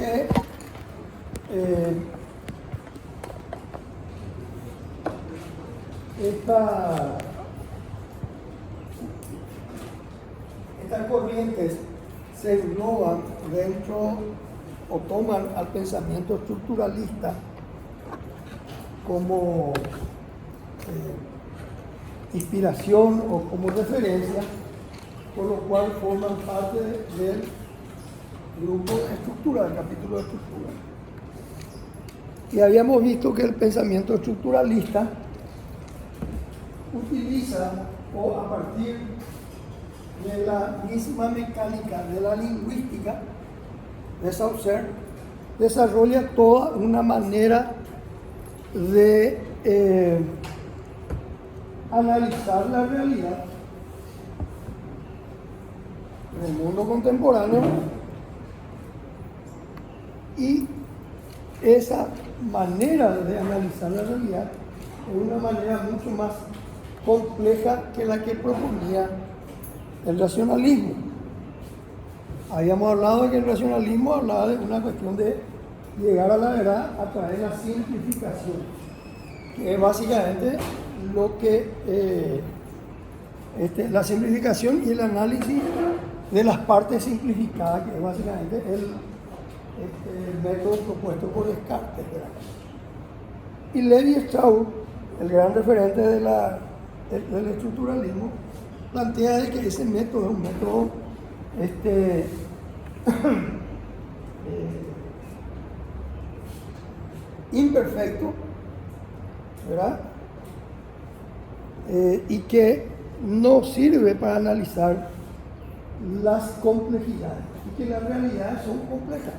que estas corrientes se engloban dentro o toman al pensamiento estructuralista como inspiración o como referencia, por lo cual forman parte del grupo de estructura, del capítulo de estructura. Y habíamos visto que el pensamiento estructuralista utiliza, o a partir de la misma mecánica de la lingüística de Saussure, desarrolla toda una manera de analizar la realidad en el mundo contemporáneo, y esa manera de analizar la realidad es una manera mucho más compleja que la que proponía el racionalismo. Habíamos hablado de que el racionalismo hablaba de una cuestión de llegar a la verdad a través de la simplificación, que es básicamente lo que la simplificación y el análisis de las partes simplificadas, que es básicamente el método propuesto por Descartes, ¿verdad? Y Lévi-Strauss, el gran referente del estructuralismo, plantea de que ese método es un método imperfecto, ¿verdad? Y que no sirve para analizar las complejidades, y que las realidades son complejas.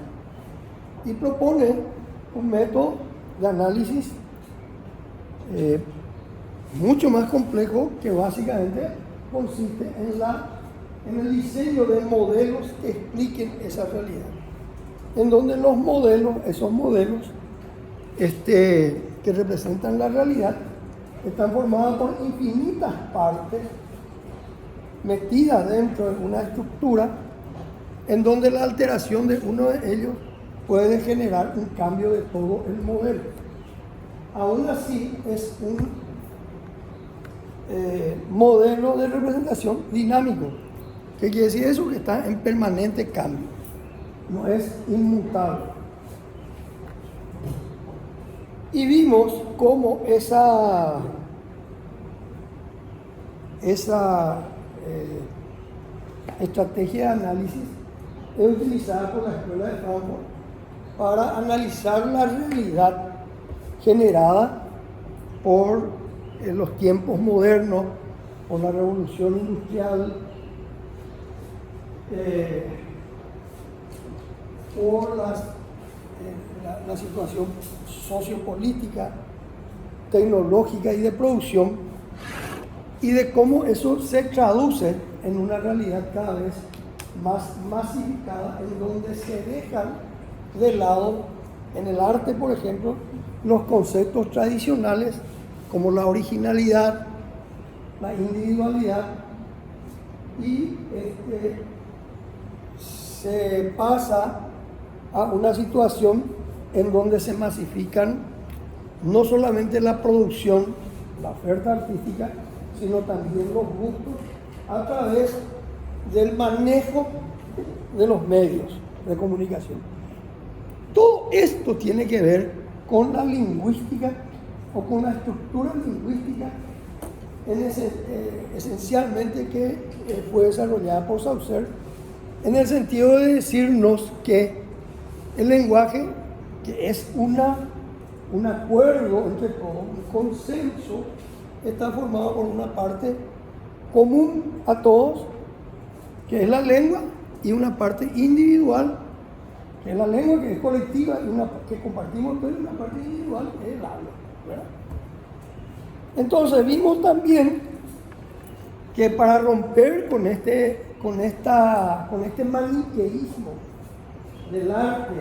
Y propone un método de análisis mucho más complejo, que básicamente consiste en el diseño de modelos que expliquen esa realidad, en donde los modelos, esos modelos que representan la realidad, están formados por infinitas partes metidas dentro de una estructura, en donde la alteración de uno de ellos puede generar un cambio de todo el modelo. Aún así, es un modelo de representación dinámico. ¿Qué quiere decir eso? Que está en permanente cambio, no es inmutable. Y vimos cómo esa estrategia de análisis es utilizada por la Escuela de Frankfurt para analizar la realidad generada por los tiempos modernos, por la revolución industrial, por la situación sociopolítica, tecnológica y de producción, y de cómo eso se traduce en una realidad cada vez más masificada, en donde se dejan de lado, en el arte, por ejemplo, los conceptos tradicionales como la originalidad, la individualidad, y se pasa a una situación en donde se masifican no solamente la producción, la oferta artística, sino también los gustos a través del manejo de los medios de comunicación. Todo esto tiene que ver con la lingüística o con la estructura lingüística esencialmente que fue desarrollada por Saussure, en el sentido de decirnos que el lenguaje, que es un acuerdo entre todos, un consenso, está formado por una parte común a todos, que es la lengua, y una parte individual, que es la lengua, que es colectiva, y una que compartimos todos, y una parte individual, que es el habla, ¿verdad? Entonces vimos también que para romper con este maniqueísmo del arte,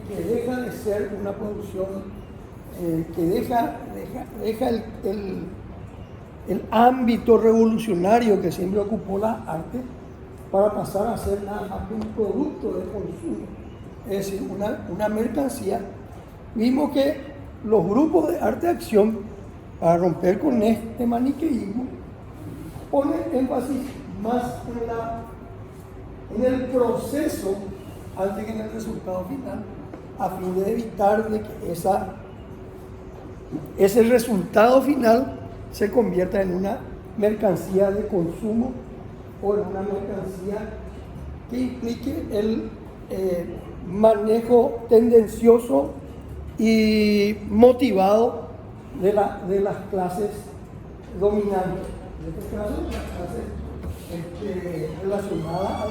que deja de ser una producción, que deja el ámbito revolucionario que siempre ocupó la arte, para pasar a ser nada más que un producto de consumo, es decir, una mercancía, vimos que los grupos de arte de acción, para romper con este maniqueísmo, ponen énfasis más en el proceso antes que en el resultado final, a fin de evitar de que ese resultado final se convierta en una mercancía de consumo o en una mercancía que implique el manejo tendencioso y motivado de las clases dominantes. En este caso, las clases relacionadas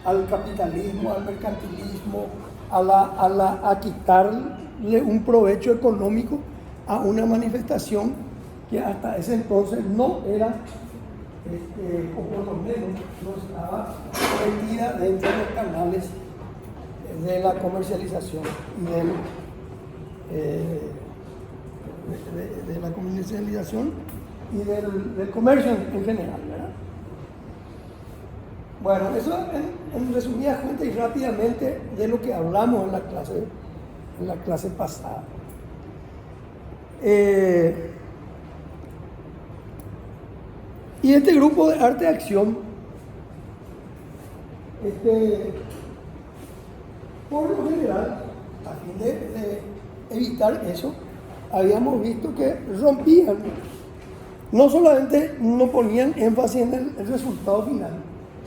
al capitalismo, al mercantilismo, a quitarle un provecho económico a una manifestación que hasta ese entonces no era, o por lo menos no estaba metida dentro de los canales de la comercialización y de la comercialización y del comercio en general, ¿verdad? Bueno, eso en resumidas cuentas y rápidamente de lo que hablamos en la clase pasada. Y este grupo de arte de acción, por lo general, a fin de evitar eso, habíamos visto que rompían, no solamente no ponían énfasis en el resultado final,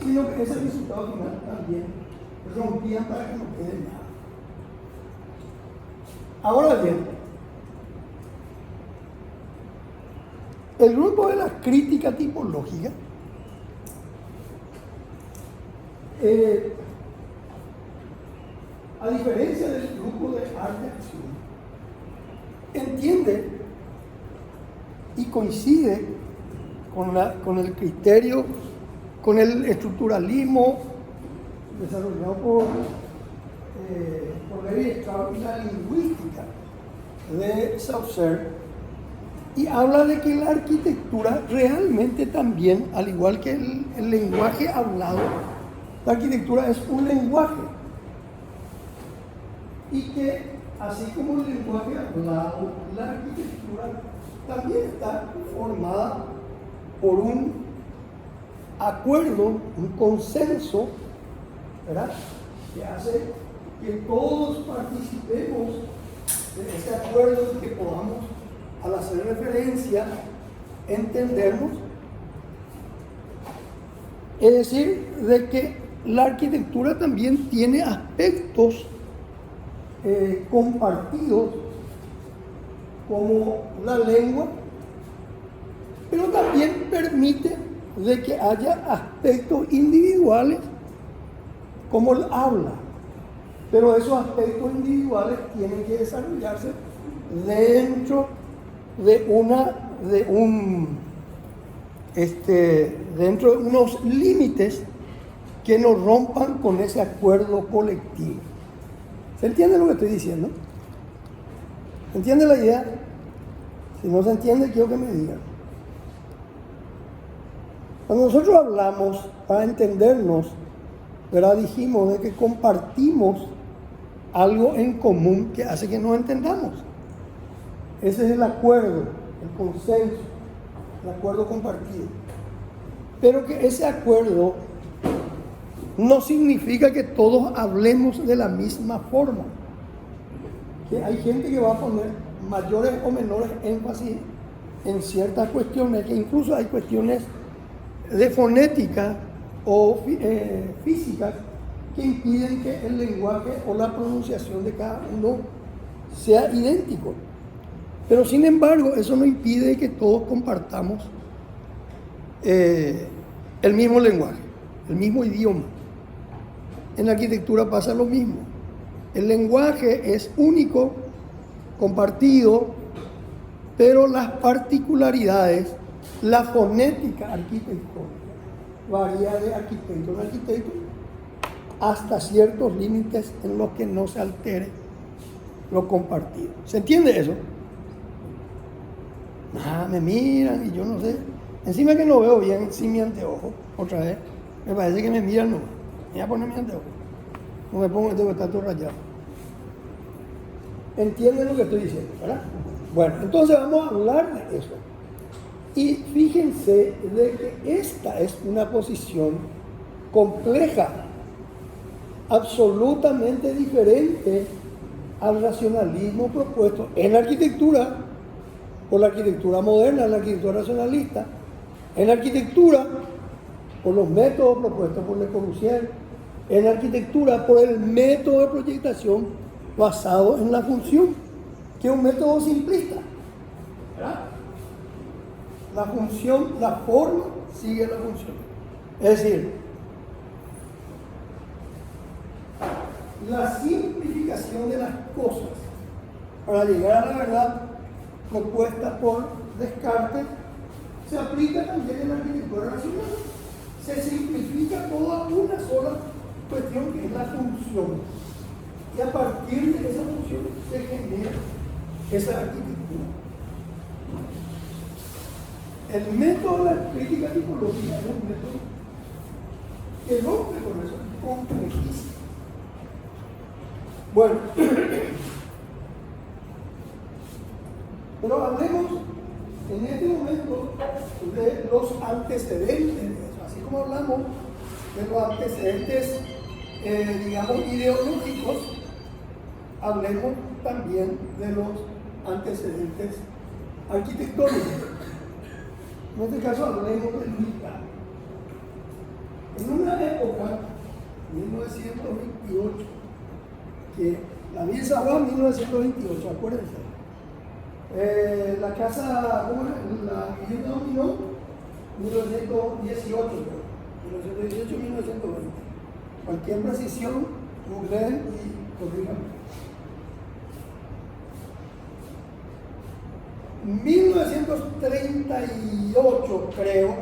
sino que ese resultado final también rompían para que no quede nada. Ahora bien, el grupo de la crítica tipológica a diferencia del grupo de arte de acción, entiende y coincide con el criterio, con el estructuralismo desarrollado por Levi Strauss y la lingüística de Saussure, y habla de que la arquitectura realmente también, al igual que el lenguaje hablado, la arquitectura es un lenguaje, y que así como el lenguaje hablado, la arquitectura también está formada por un acuerdo, un consenso, ¿verdad?, que hace que todos participemos de ese acuerdo y que podamos, al hacer referencia, entendernos. Es decir, de que la arquitectura también tiene aspectos compartidos, como la lengua, pero también permite de que haya aspectos individuales, como el habla. Pero esos aspectos individuales tienen que desarrollarse dentro de dentro de unos límites que no rompan con ese acuerdo colectivo. ¿Se entiende lo que estoy diciendo? ¿Se entiende la idea? Si no se entiende, quiero que me digan. Cuando nosotros hablamos, para entendernos, ¿verdad?, dijimos de que compartimos algo en común que hace que nos entendamos. Ese es el acuerdo, el consenso, el acuerdo compartido. Pero que ese acuerdo no significa que todos hablemos de la misma forma. Que hay gente que va a poner mayores o menores énfasis en ciertas cuestiones, que incluso hay cuestiones de fonética o físicas que impiden que el lenguaje o la pronunciación de cada uno sea idéntico. Pero sin embargo, eso no impide que todos compartamos el mismo lenguaje, el mismo idioma. En la arquitectura pasa lo mismo. El lenguaje es único, compartido, pero las particularidades, la fonética arquitectónica, varía de arquitecto en arquitecto hasta ciertos límites en los que no se altere lo compartido. ¿Se entiende eso? Me miran y yo no sé. Encima que no veo bien sin mi anteojo, otra vez, me parece que me miran, no. Me voy a poner mi anteojo. No me pongo, tengo que estar todo rayado. ¿Entienden lo que estoy diciendo, verdad? Bueno, entonces vamos a hablar de eso. Y fíjense de que esta es una posición compleja, absolutamente diferente al racionalismo propuesto en la arquitectura, por la arquitectura moderna, la arquitectura racionalista, en la arquitectura, por los métodos propuestos por Le Corbusier, en la arquitectura, por el método de proyectación basado en la función, que es un método simplista, ¿verdad? La función, la forma sigue la función. Es decir, la simplificación de las cosas para llegar a la verdad propuesta por Descartes se aplica también en la arquitectura racional. Se simplifica toda una sola cuestión que es la función. Y a partir de esa función se genera esa arquitectura. El método de la crítica tipológica es un método que rompe con eso, es complejísimo. Bueno, pero hablemos en este momento de los antecedentes de eso, así como hablamos de los antecedentes, digamos, ideológicos, hablemos también de los antecedentes arquitectónicos. En este caso hablemos del Luica. En una época, 1928, que la Villa San Juan, 1928, acuérdense. La casa, ¿cómo era? La vivienda dominó, 1918, 1918, 1920. Cualquier precisión, googleen y corrijan. 1938, creo,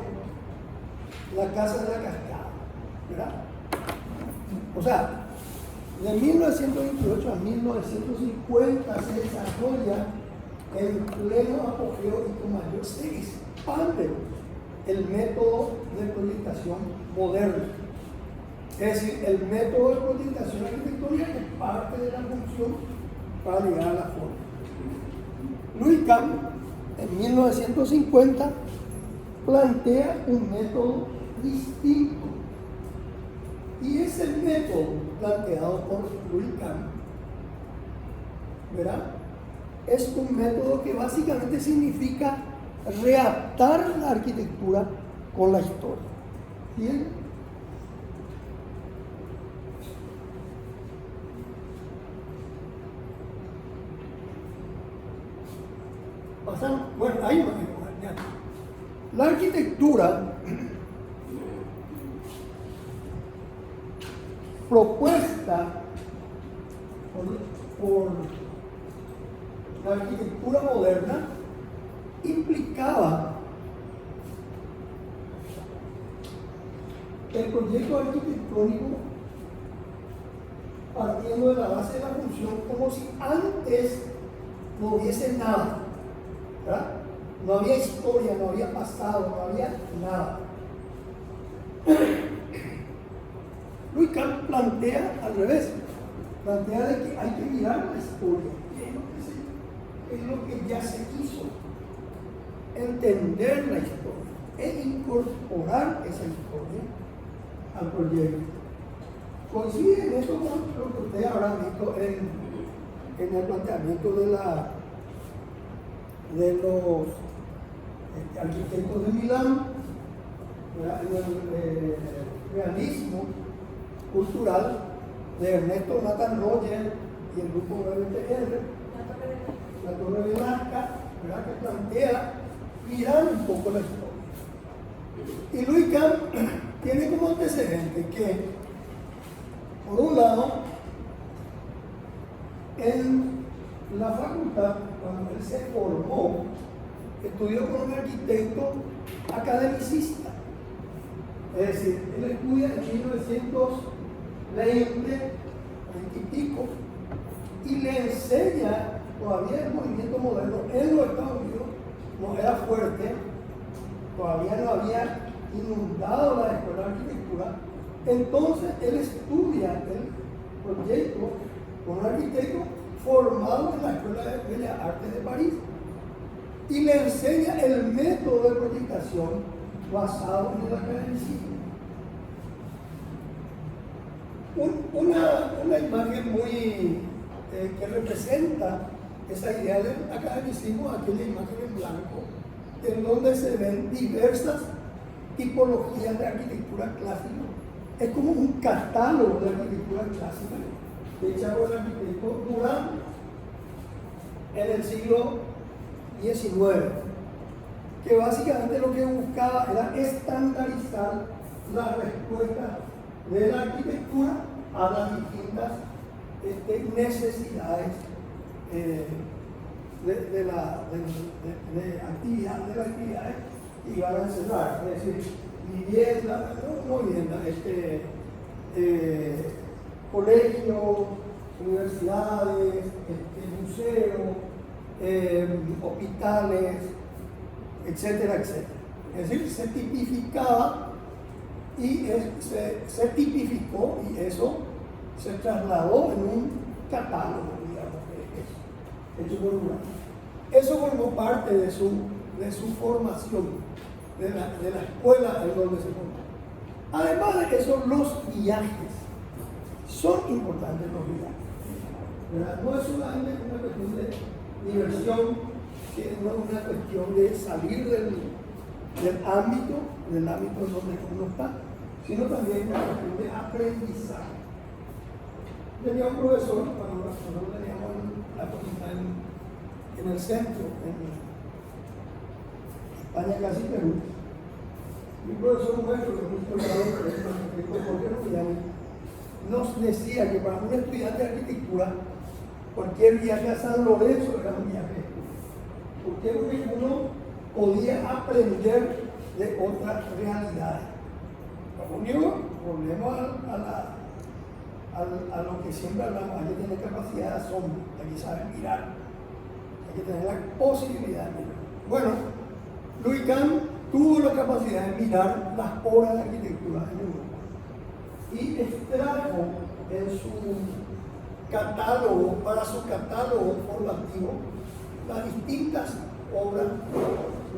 la Casa de la Cascada, ¿verdad? O sea, de 1928 a 1950 se desarrolla en pleno apogeo y con mayor se expande el método de proyectación moderno. Es decir, el método de proyectación arquitectónica que parte de la función para llegar a la forma. Louis Kahn, en 1950, plantea un método distinto. Y ese método planteado por Louis Kahn, ¿verdad?, es un método que básicamente significa readaptar la arquitectura con la historia. ¿Bien? Bueno, ahí va. La arquitectura propuesta por la arquitectura moderna implicaba el proyecto arquitectónico partiendo de la base de la función como si antes no hubiese nada, ¿verdad? No había historia, no había pasado, no había nada. Louis Kahn plantea al revés, plantea de que hay que mirar la historia, qué es lo que ya se hizo, entender la historia e incorporar esa historia al proyecto. Coincide en esto con lo que ustedes habrán visto en el planteamiento de los arquitectos de Milán, en el realismo cultural de Ernesto Nathan Roger y el grupo RBTR, la Torre de Nazca, que plantea mirar un poco la historia. Y Louis Kahn tiene como antecedente que, por un lado, en la facultad, cuando él se formó, estudió con un arquitecto academicista. Es decir, él estudia en 1920 y pico, y le enseña todavía el movimiento moderno en los Estados Unidos, no era fuerte, todavía no había inundado la escuela de arquitectura. Entonces él estudia, él proyecto con un arquitecto formado en la Escuela de Bellas Artes de París y le enseña el método de proyectación basado en el academicismo. Una imagen muy que representa esa idea del academicismo, aquella imagen en blanco, en donde se ven diversas tipologías de arquitectura clásica. Es como un catálogo de arquitectura clásica hecha por el arquitecto Durand en el siglo XIX, que básicamente lo que buscaba era estandarizar las respuestas de la arquitectura a las distintas necesidades de las actividades que iban a encerrar, es decir, vivienda, no vivienda, colegios, universidades, museos, hospitales, etcétera, etcétera. Es decir, se tipificaba y se tipificó y eso se trasladó en un catálogo, digamos, hecho por Durand. Eso formó parte de su formación, de la escuela en donde se formó. Además de eso, los viajes son importantes, los viajes, ¿verdad? No es solamente una cuestión de diversión, no es una cuestión de salir del ámbito en donde uno está, sino también una cuestión de aprendizaje. Tenía un profesor, cuando nosotros teníamos la facultad en el centro, en España, casi Perú, mi profesor nuestro, que es un historiador, nos decía que para un estudiante de arquitectura, cualquier viaje a San Lorenzo era un viaje. ¿Por qué? Porque uno podía aprender de otras realidades. Volvemos a lo que siempre hablamos, hay que tener capacidad de asombro, hay que saber mirar, hay que tener la posibilidad de mirar. Bueno, Louis Kahn tuvo la capacidad de mirar las obras de arquitectura en Europa y extrajo en su catálogo, para su catálogo formativo, las distintas obras,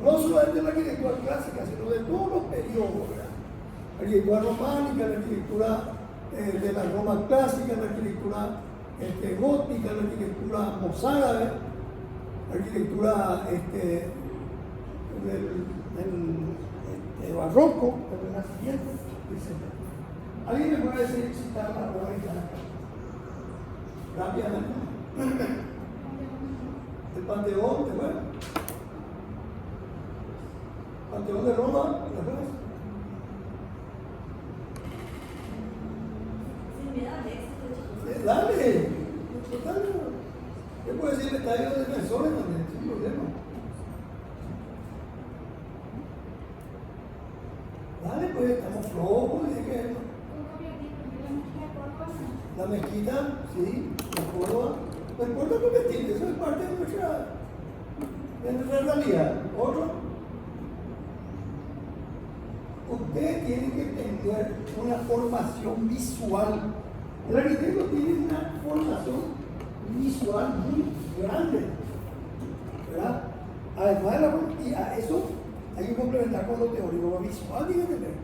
no solamente de la arquitectura clásica, sino de todos los periodos, ¿verdad? La arquitectura románica, la arquitectura de la Roma clásica, la arquitectura gótica, la arquitectura mozárabe, la arquitectura del barroco, del renacimiento, etc. ¿Alguien me puede decir citar la obra italiana? Rápidamente. El Panteón de bueno. Panteón de Roma, después. Dale, total. Yo puedo decir el estadio de defensores también, sin problema. Dale, pues estamos flojos, dije. La mezquita, sí, de Córdoba. No importa lo que tiene, eso es parte de nuestra realidad. Otro. Ustedes tienen que tener una formación visual. El arquitecto tiene una formación visual muy grande, ¿verdad? Además y a eso hay que complementar con lo teórico, visual tiene que tener.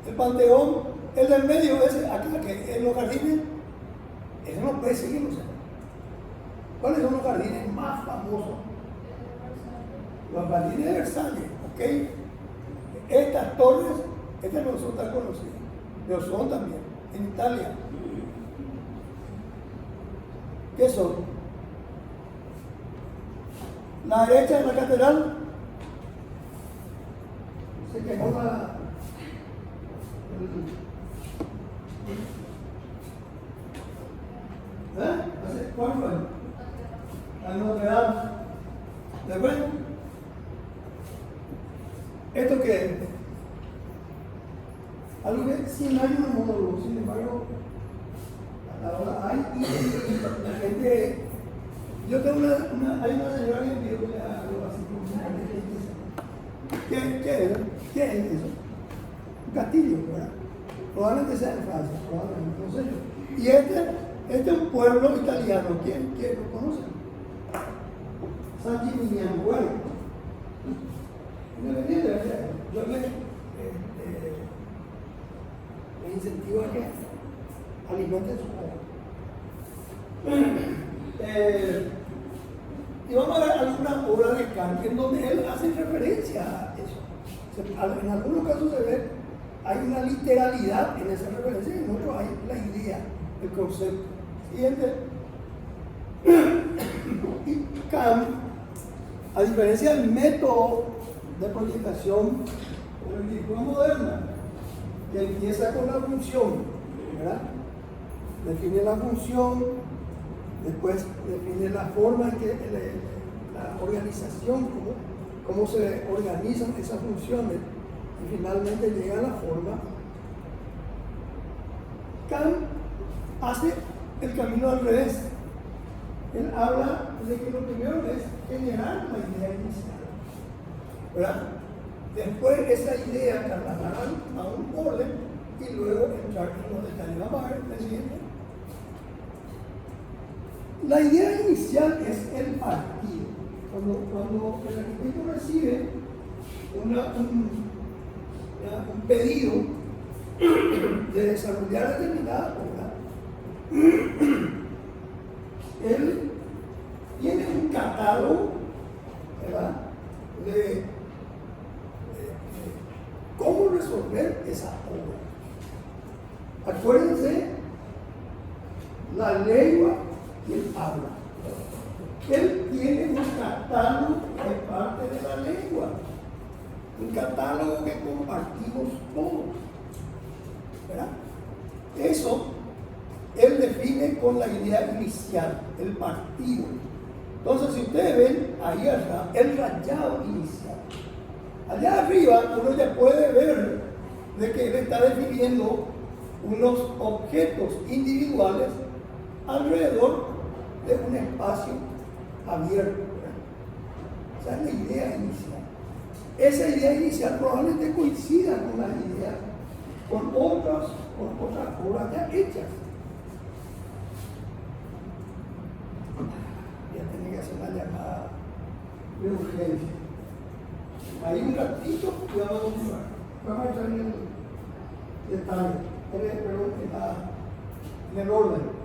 El Panteón, el del medio, ese, acá, que en los jardines, eso no puede seguir, no sé. ¿Cuáles son los jardines más famosos? Los jardines de Versalles, ¿ok? Estas torres, estas no son tan conocidas, pero son también, en Italia. ¿Qué son? La derecha de la catedral se quemó ¿cuál fue? La Notre Dame. ¿Después? ¿Esto qué es? Algo que 100 años no monólogo, sin embargo, ahora hay la gente. Yo tengo hay una señora que me pidió que le haga algo así como ¿Qué es eso? Un castillo, ¿verdad? Probablemente sea en Francia, probablemente, no sé yo. Y este es un pueblo italiano, ¿quién lo conoce? San Gimignano. Bueno, independiente, yo le incentivo a que alimenten su poder. Y vamos a ver algunas obras de Kant en donde él hace referencia a eso. En algunos casos se ve, hay una literalidad en esa referencia y en otros hay la idea, el concepto. Siguiente. Y Kant, a diferencia del método de proyectación cognitiva moderna, que empieza con la función, ¿verdad? Define la función, después define la forma en que la organización, cómo se organizan esas funciones, y finalmente llega a la forma. Kant hace el camino al revés. Él habla de que lo primero es generar la idea inicial, ¿verdad? Después esa idea trasladará a un orden y luego entrar en los detalles. Vamos a ver el siguiente. La idea inicial es el partido. Cuando el arquitecto recibe un pedido de desarrollar determinada obra, él tiene un catálogo, ¿verdad?, de cómo resolver esa obra. Acuérdense, la lengua y el habla. Él tiene un catálogo de parte de la lengua, un catálogo que compartimos todos, ¿verdad? Eso él define con la idea inicial, el partido. Entonces, si ustedes ven ahí arriba, el rayado inicial. Allá arriba uno ya puede ver de que él está definiendo unos objetos individuales alrededor de un espacio abierto. Esa es la idea inicial. Esa idea inicial probablemente coincida con las ideas, con otras obras ya hechas. Ya tenía que hacer una llamada de urgencia. Ahí un ratito y vamos a continuar. Vamos a entrar en el detalle, en el orden.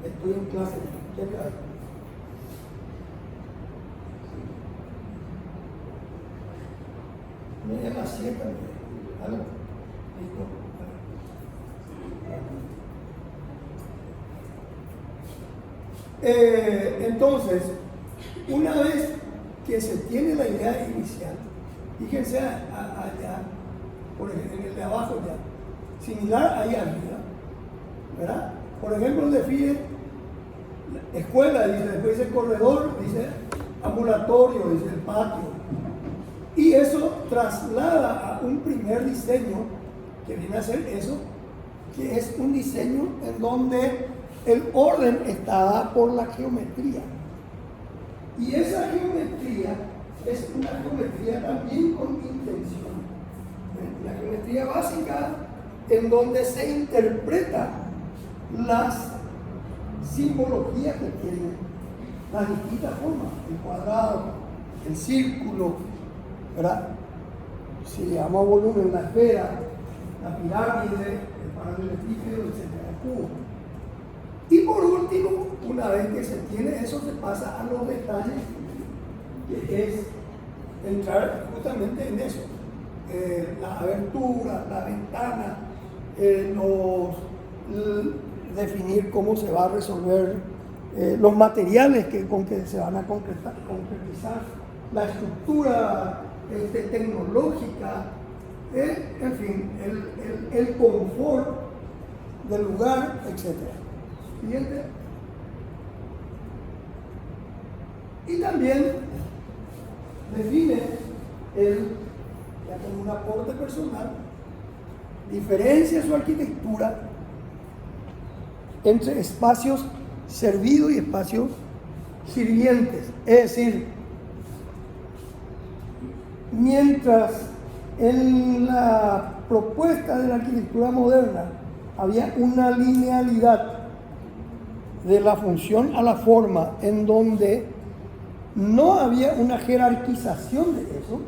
Estoy en clase. ¿Qué clase? Me llama siempre. ¿Algo? ¿Listo? Entonces, una vez que se tiene la idea inicial, fíjense allá, por ejemplo, en el de abajo ya, similar ahí arriba, ¿verdad? Por ejemplo, define escuela, dice, después dice corredor, dice ambulatorio, dice el patio. Y eso traslada a un primer diseño que viene a ser eso, que es un diseño en donde el orden está dado por la geometría. Y esa geometría es una geometría también con intención. La geometría básica en donde se interpreta las simbologías que tienen las distintas formas, el cuadrado, el círculo, ¿verdad? Si le damos volumen, una esfera, la pirámide, el paralelepípedo, etc. El cubo. Y por último, una vez que se tiene eso, se pasa a los detalles, que es entrar justamente en eso. La abertura, la ventana, definir cómo se va a resolver los materiales con que se van a concretizar, la estructura tecnológica, en fin, el confort del lugar, etc. Siguiente. Y también define ya como un aporte personal, diferencia su arquitectura entre espacios servidos y espacios sirvientes. Es decir, mientras en la propuesta de la arquitectura moderna había una linealidad de la función a la forma, en donde no había una jerarquización de eso,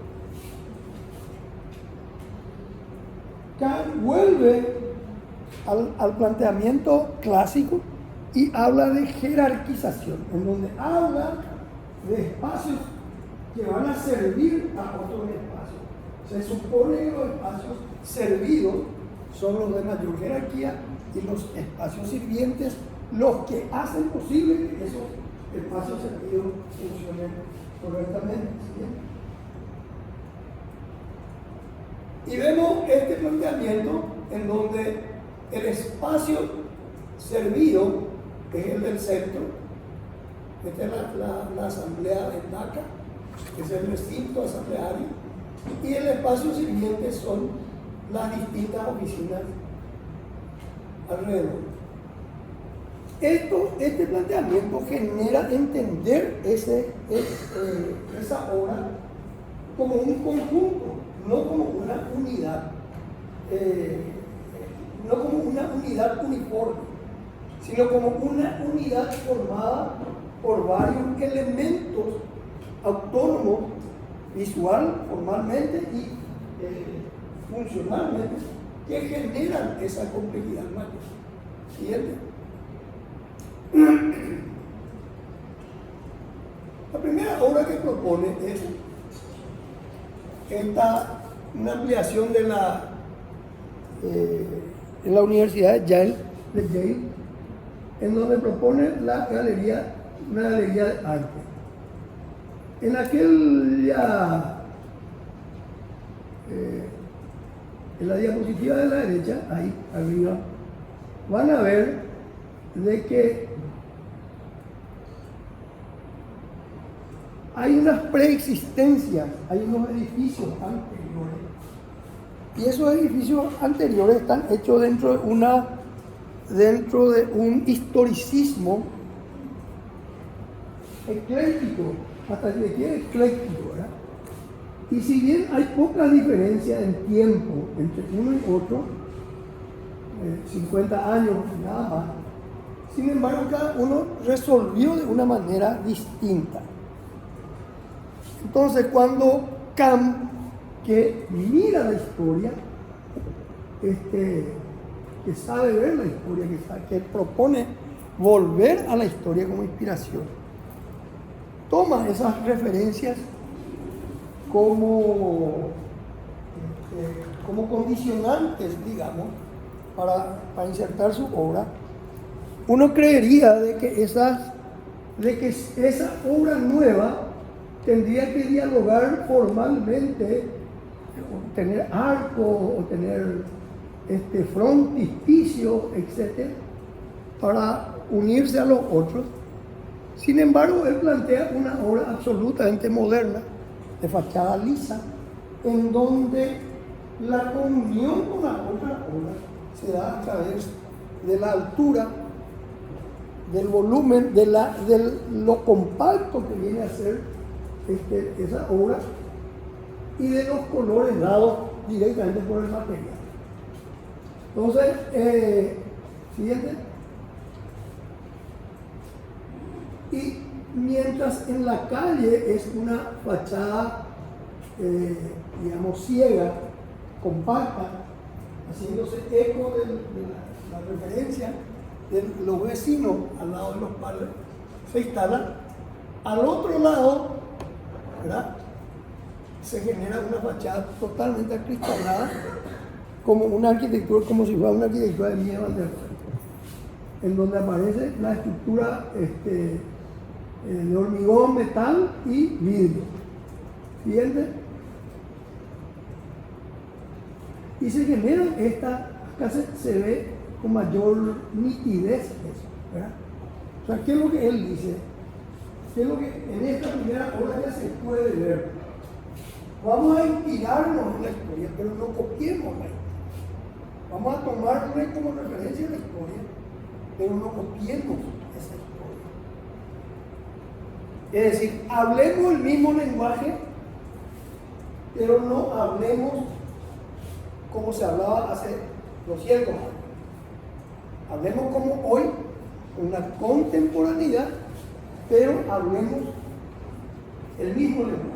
Kant vuelve al planteamiento clásico y habla de jerarquización, en donde habla de espacios que van a servir a otros espacios. Se supone que los espacios servidos son los de mayor jerarquía y los espacios sirvientes los que hacen posible que esos espacios servidos funcionen correctamente. ¿Sí? Y vemos este planteamiento en donde el espacio servido es el del centro. Esta es la asamblea de Dhaka, que es el recinto asambleario, y el espacio sirviente son las distintas oficinas alrededor. Este planteamiento genera entender esa obra como un conjunto, no como una unidad, no como una unidad uniforme, sino como una unidad formada por varios elementos autónomos, visual, formalmente y funcionalmente, que generan esa complejidad mágica. Siguiente. La primera obra que propone es una ampliación de en la Universidad de Yale, en donde propone una galería de arte. En en la diapositiva de la derecha, ahí arriba, van a ver de que hay unas preexistencias, hay unos edificios anteriores, y esos edificios anteriores están hechos dentro de un historicismo ecléctico, hasta que quiere ecléctico, ¿verdad? Y si bien hay poca diferencia en tiempo entre uno y otro, 50 años nada más, sin embargo cada uno resolvió de una manera distinta. Entonces cuando Kant, que mira la historia, que sabe ver la historia, que propone volver a la historia como inspiración, toma esas referencias como condicionantes, digamos, para insertar su obra. Uno creería de que esa obra nueva tendría que dialogar formalmente, o tener arco, o tener frontispicio, etc., para unirse a los otros. Sin embargo, él plantea una obra absolutamente moderna, de fachada lisa, en donde la comunión con la otra obra se da a través de la altura, del volumen, de lo compacto que viene a ser esa obra, y de los colores dados directamente por el material. Entonces, siguiente. Y mientras en la calle es una fachada, digamos, ciega, compacta, haciéndose eco de la referencia de los vecinos al lado de los padres, se instala. Al otro lado, ¿verdad?, se genera una fachada totalmente acristalada, como una arquitectura, como si fuera una arquitectura de Mies van der Rohe, en donde aparece la estructura de hormigón, metal y vidrio. Siguiente. Y se genera acá se ve con mayor nitidez eso, ¿verdad? O sea, ¿qué es lo que él dice? ¿Qué es lo que en esta primera obra ya se puede ver? Vamos a inspirarnos en la historia, pero no copiemos la historia. Vamos a tomarle como referencia la historia, pero no copiemos esa historia. Es decir, hablemos el mismo lenguaje, pero no hablemos como se hablaba hace 200 años. Hablemos como hoy, con una contemporaneidad, pero hablemos el mismo lenguaje.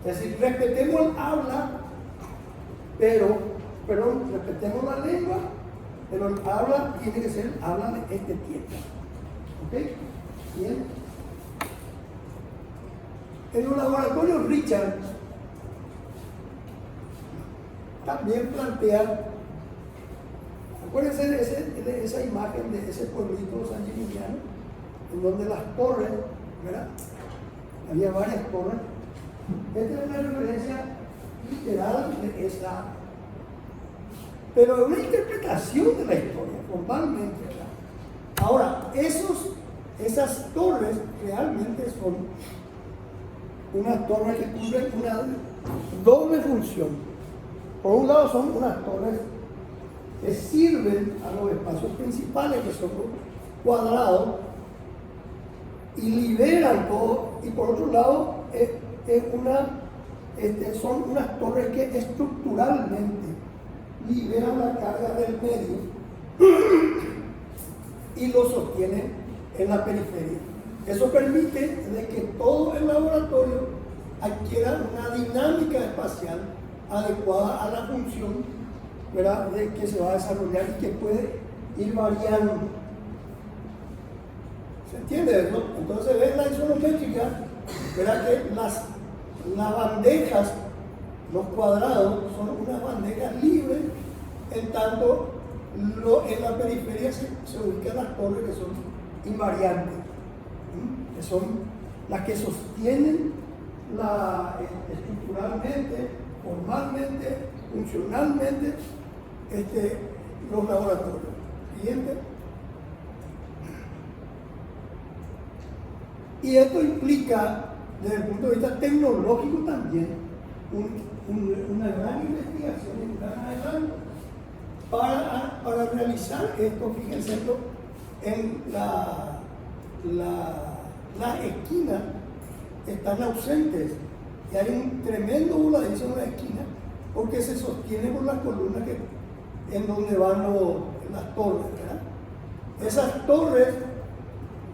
Es decir, respetemos el habla, respetemos la lengua, pero el habla tiene que ser el habla de este tiempo. ¿Ok? Bien. En un laboratorio, Richard también plantea, acuérdense de esa imagen de ese pueblito San Gimignano, en donde las torres, ¿verdad? Había varias torres. Esta es una referencia literal de esa, pero es una interpretación de la historia, formalmente, ¿verdad? Ahora, esas torres realmente son unas torres que cumplen una doble función. Por un lado son unas torres que sirven a los espacios principales, que son cuadrados, y liberan todo, y por otro lado son unas torres que estructuralmente liberan la carga del medio y lo sostienen en la periferia. Eso permite de que todo el laboratorio adquiera una dinámica espacial adecuada a la función, ¿verdad?, de que se va a desarrollar y que puede ir variando. ¿Se entiende eso? Entonces ven la isométrica, ¿verdad?, que las bandejas, los cuadrados, son unas bandejas libres, en tanto en la periferia se ubican las torres que son invariantes, que son las que sostienen estructuralmente, formalmente, funcionalmente, los laboratorios. Siguiente. Y esto implica, desde el punto de vista tecnológico también, una gran investigación y un gran adelanto para realizar esto. Fíjense, en las esquinas están ausentes y hay un tremendo voladizo en la esquina porque se sostiene por las columnas en donde van las torres, ¿verdad? Esas torres,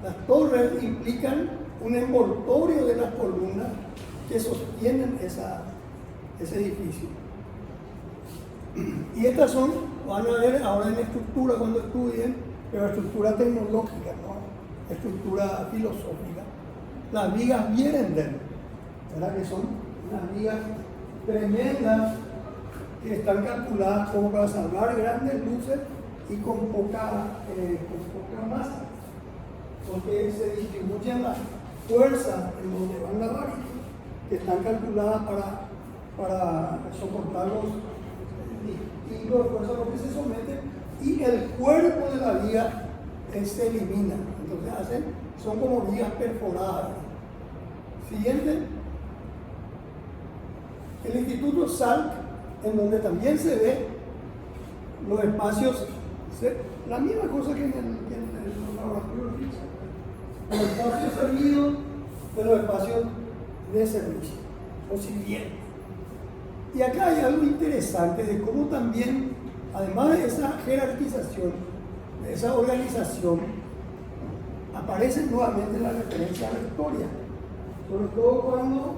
las torres implican un envoltorio de las columnas que sostienen ese edificio. Y estas van a ver ahora en la estructura cuando estudien, pero estructura tecnológica, no estructura filosófica. Las vigas Vierender, ¿verdad?, que son unas vigas tremendas que están calculadas como para salvar grandes luces y con poca masa, porque se distribuyen las fuerzas en donde van las varillas, que están calculadas para soportar los distintos de fuerzas a los que se someten, y el cuerpo de la viga se elimina. Entonces son como vigas perforadas. Siguiente. El Instituto Salk, en donde también se ve los espacios, la misma cosa que en el laboratorio de Richard, los espacios servidos de los espacios de servicio o sirvientes. Y acá hay algo interesante de cómo también, además de esa jerarquización, de esa organización, aparece nuevamente la referencia a la historia, sobre todo cuando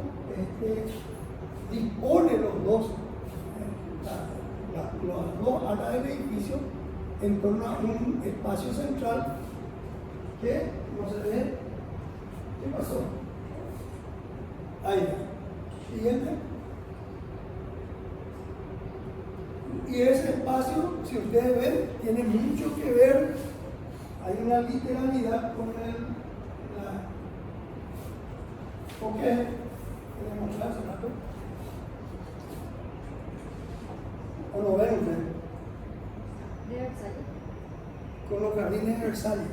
dispone las dos alas del edificio en torno a un espacio central que no se ve. ¿Qué pasó? Ahí está. Siguiente. Y ese espacio, si ustedes ven, tiene mucho que ver, hay una literalidad con ¿por qué? ¿Queremos hablar hace rato? ¿O lo ven ustedes? Con los jardines de Versalles,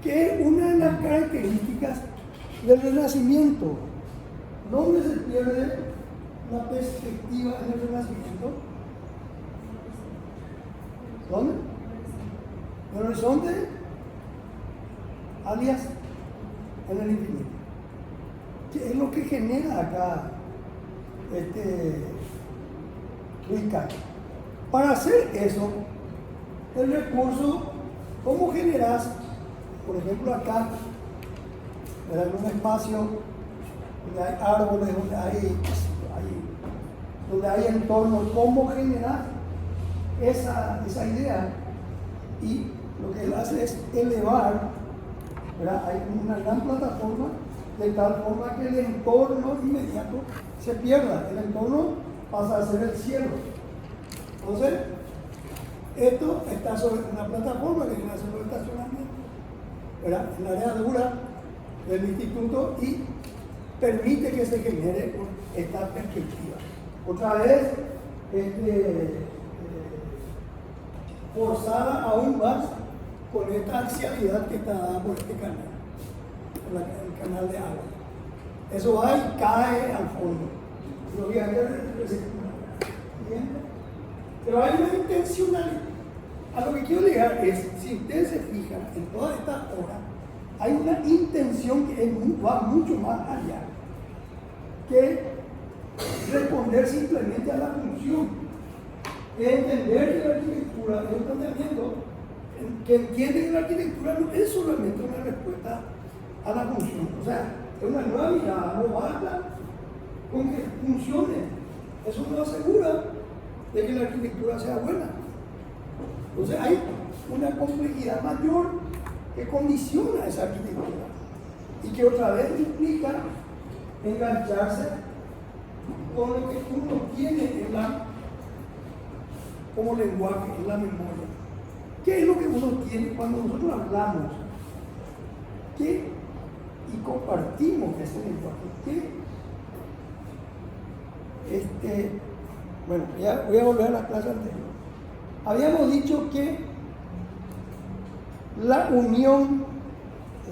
que es una de las características del Renacimiento. ¿Dónde se pierde la perspectiva en el Renacimiento? ¿Dónde? El horizonte, alias, en el infinito. ¿Qué es lo que genera acá Luis Kahn? Para hacer eso, el recurso, ¿cómo generas? Por ejemplo, acá, en un espacio donde hay árboles, donde hay entornos, ¿cómo generar esa idea? Y lo que él hace es elevar, ¿verdad? Hay una gran plataforma de tal forma que el entorno inmediato se pierda, el entorno pasa a ser el cielo. Entonces, esto está sobre una plataforma que viene a ser el estacionamiento, ¿verdad? En la área dura del instituto y permite que se genere esta perspectiva. Otra vez, forzada aún más con esta axialidad que está dada por este canal, el canal de agua. Eso va y cae al fondo. Pero hay una intencionalidad. A lo que quiero llegar es, si ustedes se fijan, en toda esta obra, hay una intención que va mucho más allá que responder simplemente a la función. Entender que la arquitectura es un planteamiento que entiende que la arquitectura no es solamente una respuesta a la función. O sea, es una nueva mirada, no basta con que funcione. Eso no asegura de que la arquitectura sea buena. Entonces hay una complejidad mayor que condiciona esa arquitectura y que otra vez implica engancharse con lo que uno tiene como lenguaje, en la memoria. ¿Qué es lo que uno tiene cuando nosotros hablamos? Y compartimos ese lenguaje? Bueno, ya voy a volver a la clase anterior. Habíamos dicho que la unión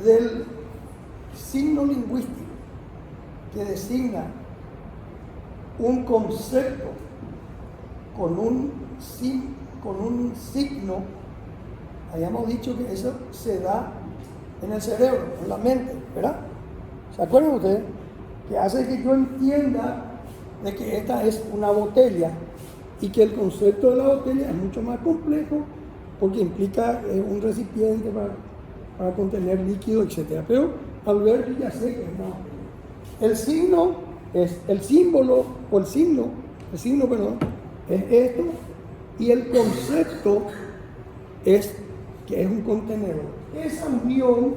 del signo lingüístico que designa un concepto con un signo, habíamos dicho que eso se da en el cerebro, en la mente, ¿verdad? ¿Se acuerdan ustedes? Que hace que yo entienda de que esta es una botella y que el concepto de la botella es mucho más complejo porque implica un recipiente para contener líquido, etc. Pero al ver yo ya sé que es una botella. El signo es el símbolo, o el signo, es esto, y el concepto es que es un contenedor. Esa unión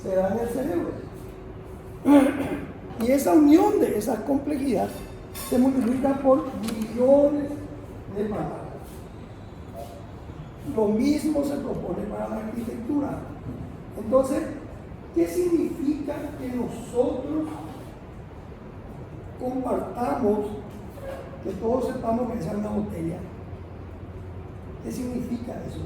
se da en el cerebro. Y esa unión de esas complejidades se multiplica por millones de palabras. Lo mismo se propone para la arquitectura. Entonces, ¿qué significa que nosotros compartamos, que todos sepamos que esa es una botella? ¿Qué significa eso?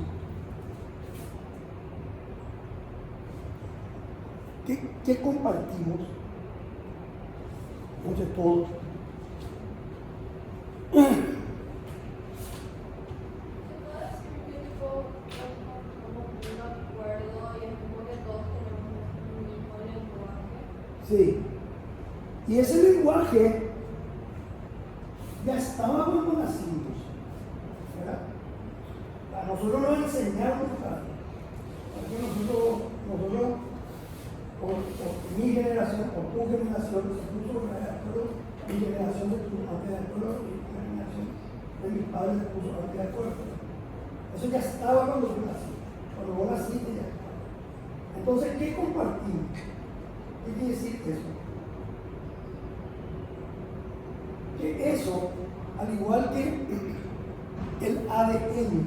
¿Qué compartimos? Entonces todos. Sí. Y ese lenguaje ya estaba cuando nacimos, ¿verdad? A nosotros nos enseñaron nosotros o mi generación, o tu generación, incluso mi generación se puso antes de acuerdo y la generación de mis padres se puso antes de acuerdo. Eso ya estaba cuando yo nací, cuando vos naciste ya estaba. Entonces, ¿qué compartimos? ¿Qué quiere decir eso? Que eso, al igual que el ADN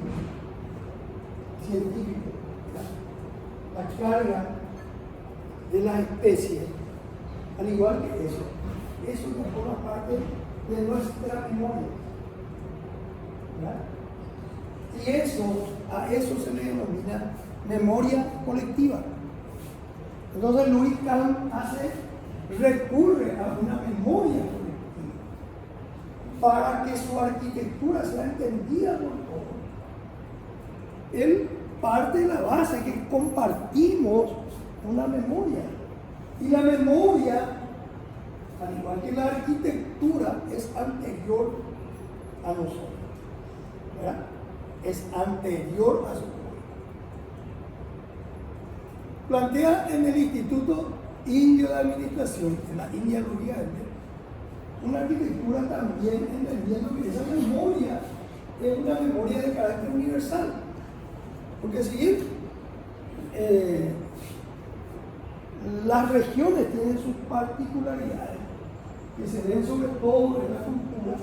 científico, la carga de la especie, al igual que eso no forma parte de nuestra memoria, ¿verdad? Y a eso se le denomina memoria colectiva. Entonces Luis Kahn recurre a una memoria colectiva para que su arquitectura sea entendida por todos. Él parte de la base que compartimos una memoria. Y la memoria, al igual que la arquitectura, es anterior a nosotros, ¿verdad? Es anterior a su memoria. Plantea en el Instituto Indio de Administración, en la India Oriente, una arquitectura también entendiendo que esa memoria es una memoria de carácter universal. Porque si bien las regiones tienen sus particularidades, que se ven sobre todo en la cultura,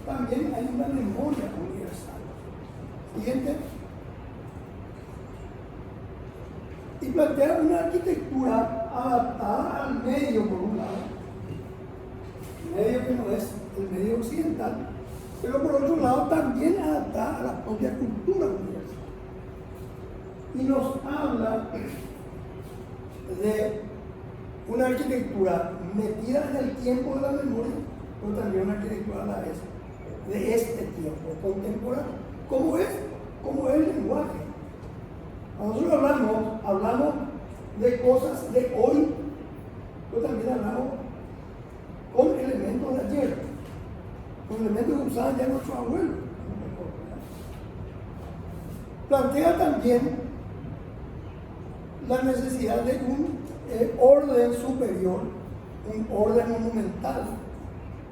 también hay una memoria universal. Siguiente. Y plantea una arquitectura adaptada al medio, por un lado, medio que no es el medio occidental, pero por otro lado también adaptada a la propia cultura universal. Y nos habla de una arquitectura metida en el tiempo de la memoria, pero también una arquitectura a la vez de este tiempo contemporáneo. ¿Cómo es? ¿Cómo es el lenguaje? Cuando nosotros hablamos de cosas de hoy, pero también hablamos con elementos de ayer, con elementos que usaban ya nuestros abuelos. Plantea también la necesidad de un orden superior, un orden monumental.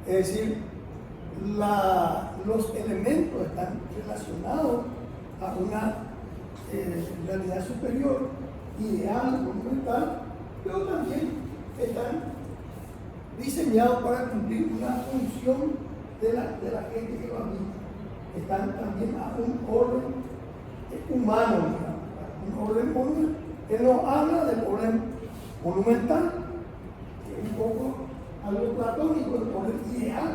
Es decir, los elementos están relacionados a una realidad superior, ideal, monumental, pero también están diseñados para cumplir una función de la gente que lo habita. Están también a un orden humano, digamos, un orden monumental. Él nos habla del orden monumental, que es un poco algo platónico, el orden ideal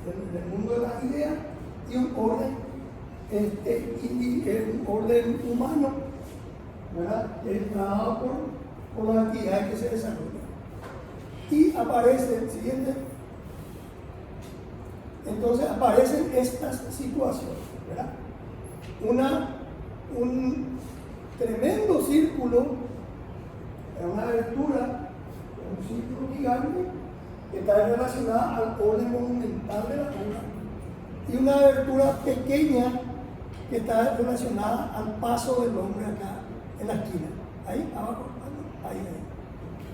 del mundo de las ideas, y un orden humano, ¿verdad? Que es dado por las actividades que se desarrollan. Y aparece el siguiente. Entonces aparecen estas situaciones, ¿verdad? Un tremendo círculo, una abertura, un círculo gigante que está relacionada al orden monumental de la obra, y una abertura pequeña que está relacionada al paso del hombre acá en la esquina, ahí abajo, ahí.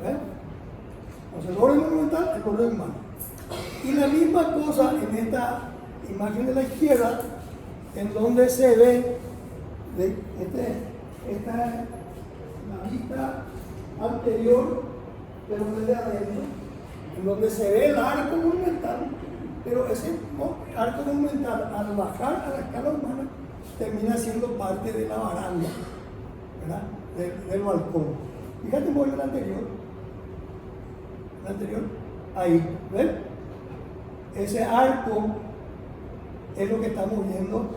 ¿Ven? Entonces el orden monumental, el orden humano. Y la misma cosa en esta imagen de la izquierda, en donde se ve la vista anterior, pero desde adentro, en donde se ve el arco monumental, pero ese arco monumental, al bajar a la escala humana, termina siendo parte de la baranda, ¿verdad? Del balcón. Fíjate un poco el anterior. El anterior, ahí, ¿ven? Ese arco es lo que estamos viendo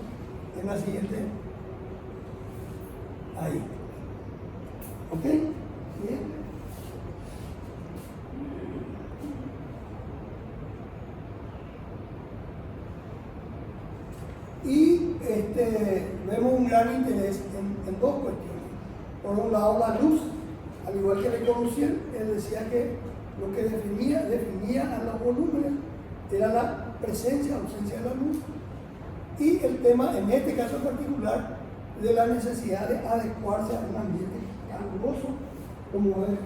en la siguiente. Ahí. ¿Ok? Bien. Y vemos un gran interés en dos cuestiones. Por un lado, la luz, al igual que Le Corbusier, él decía que lo que definía a los volúmenes era la presencia o ausencia de la luz, y el tema, en este caso en particular, de la necesidad de adecuarse a un ambiente caluroso, como vienen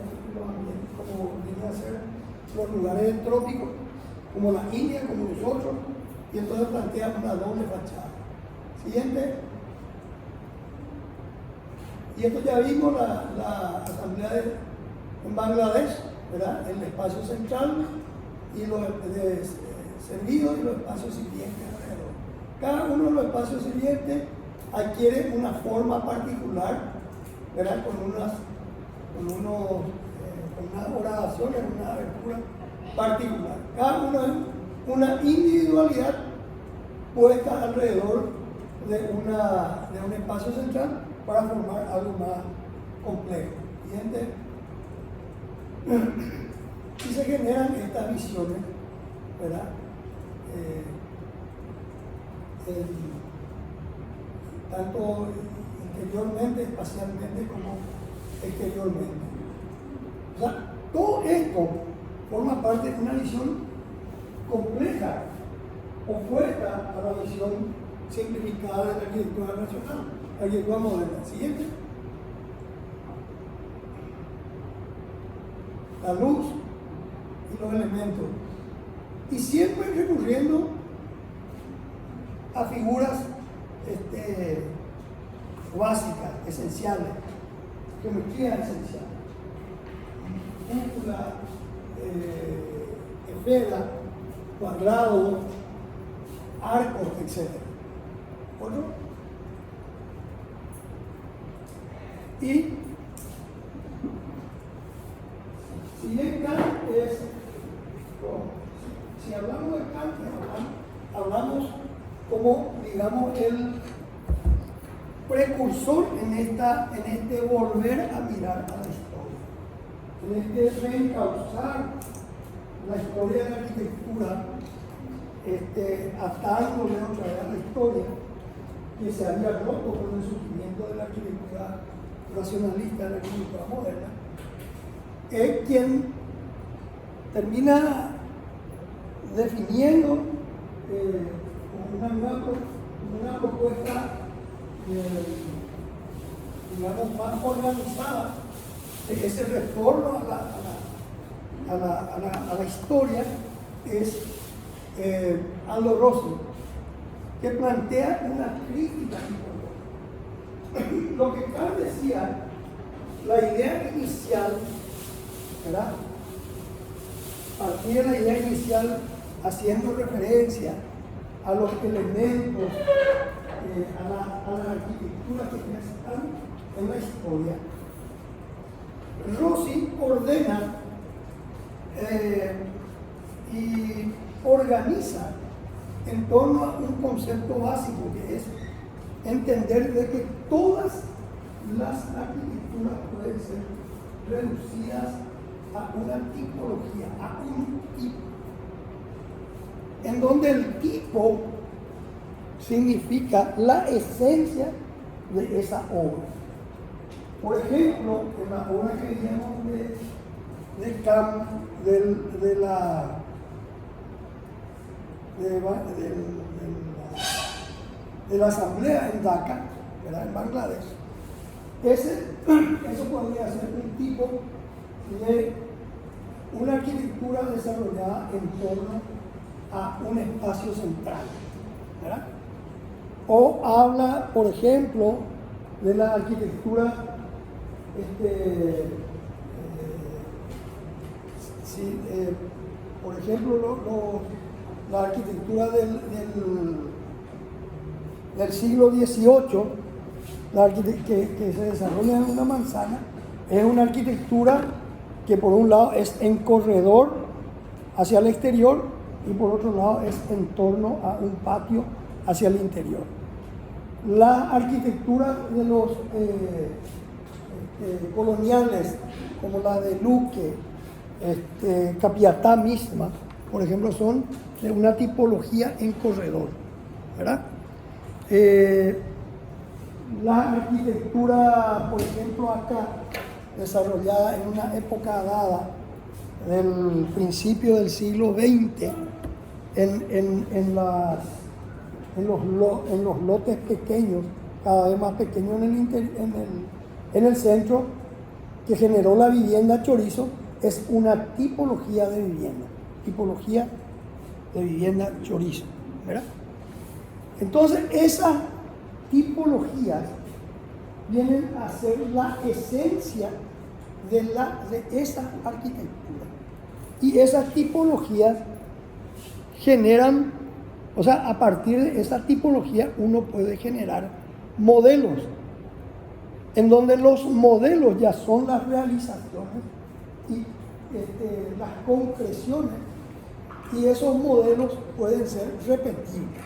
a ser los lugares trópicos, como la India, como nosotros, y entonces plantea una doble fachada. Siguiente. Y esto ya vimos la asamblea en Bangladesh, ¿verdad? El espacio central y los servidos y los espacios sirvientes alrededor. Cada uno de los espacios sirvientes adquiere una forma particular, ¿verdad? Con unas horadaciones, una abertura particular. Cada uno es una individualidad puesta alrededor de un espacio central para formar algo más complejo. Siguiente. Y se generan estas visiones, ¿verdad? Tanto interiormente, espacialmente, como exteriormente. O sea, todo esto forma parte de una visión compleja, opuesta a la visión simplificada de la arquitectura racional, la arquitectura moderna. Siguiente. La luz y los elementos. Y siempre recurriendo a figuras básicas, esenciales, geometría esencial, cúpula, esfera, cuadrado, arcos, etc. ¿Otro? Y si bien Kant es, si hablamos de Kant, hablamos como, digamos, el precursor en este volver a mirar a la historia, en este reencauzar la historia de la arquitectura, atándole otra vez a la historia que se había roto con el surgimiento de la arquitectura racionalista, de la arquitectura moderna, es quien termina definiendo una propuesta digamos, más organizada de ese retorno a la historia, es Aldo Rossi, que plantea una crítica importante. Lo que Kant decía, la idea inicial, ¿verdad? Partir de la idea inicial haciendo referencia a los elementos, a la arquitectura que ya están en la historia. Rossi ordena y organiza en torno a un concepto básico, que es entender de que todas las arquitecturas pueden ser reducidas a una tipología, a un tipo, en donde el tipo significa la esencia de esa obra. Por ejemplo, en la obra que vimos de Kant, de la asamblea en Dhaka, ¿verdad? En Bangladesh, eso podría ser un tipo de una arquitectura desarrollada en torno a un espacio central, ¿verdad? O habla, por ejemplo, de la arquitectura, por ejemplo, la arquitectura del siglo XVIII, que se desarrolla en una manzana, es una arquitectura que por un lado es en corredor hacia el exterior y por otro lado es en torno a un patio hacia el interior. La arquitectura de los coloniales, como la de Luque, Capiatá misma, por ejemplo, son de una tipología en corredor, ¿verdad? La arquitectura, por ejemplo, acá, desarrollada en una época dada del principio del siglo XX, en los lotes pequeños, cada vez más pequeños en el centro, que generó la vivienda chorizo, es una tipología de vivienda chorizo, ¿verdad? Entonces, esas tipologías vienen a ser la esencia de esa arquitectura. Y esas tipologías generan, o sea, a partir de esa tipología uno puede generar modelos, en donde los modelos ya son las realizaciones y las concreciones, y esos modelos pueden ser repetibles.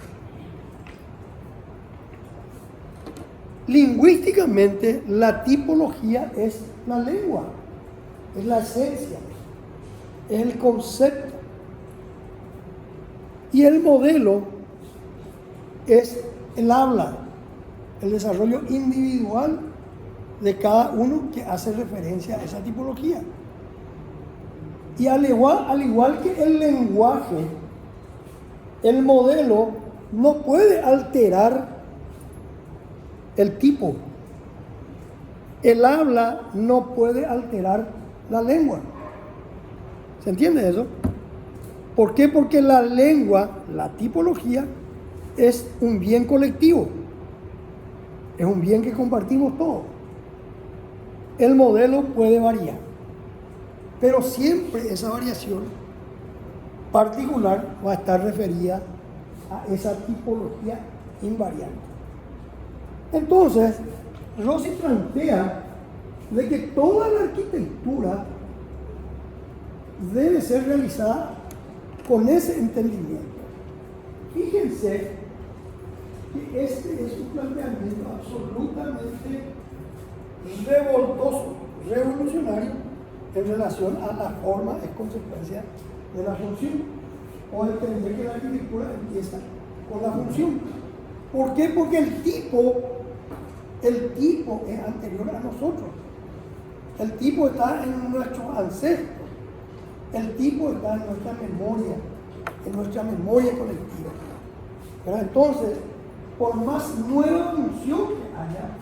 Lingüísticamente, la tipología es la lengua, es la esencia, es el concepto. Y el modelo es el habla, el desarrollo individual de cada uno que hace referencia a esa tipología. Y al igual que el lenguaje, el modelo no puede alterar el tipo. El habla no puede alterar la lengua. ¿Se entiende eso? ¿Por qué? Porque la lengua, la tipología, es un bien colectivo. Es un bien que compartimos todos. El modelo puede variar, pero siempre esa variación particular va a estar referida a esa tipología invariante. Entonces, Rossi plantea de que toda la arquitectura debe ser realizada con ese entendimiento. Fíjense que este es un planteamiento absolutamente revoltoso, revolucionario en relación a la forma, es consecuencia de la función, o entender que la arquitectura empieza con la función. ¿Por qué? Porque el tipo es anterior a nosotros. El tipo está en nuestros ancestros. El tipo está en nuestra memoria colectiva. Pero entonces, por más nueva función que haya,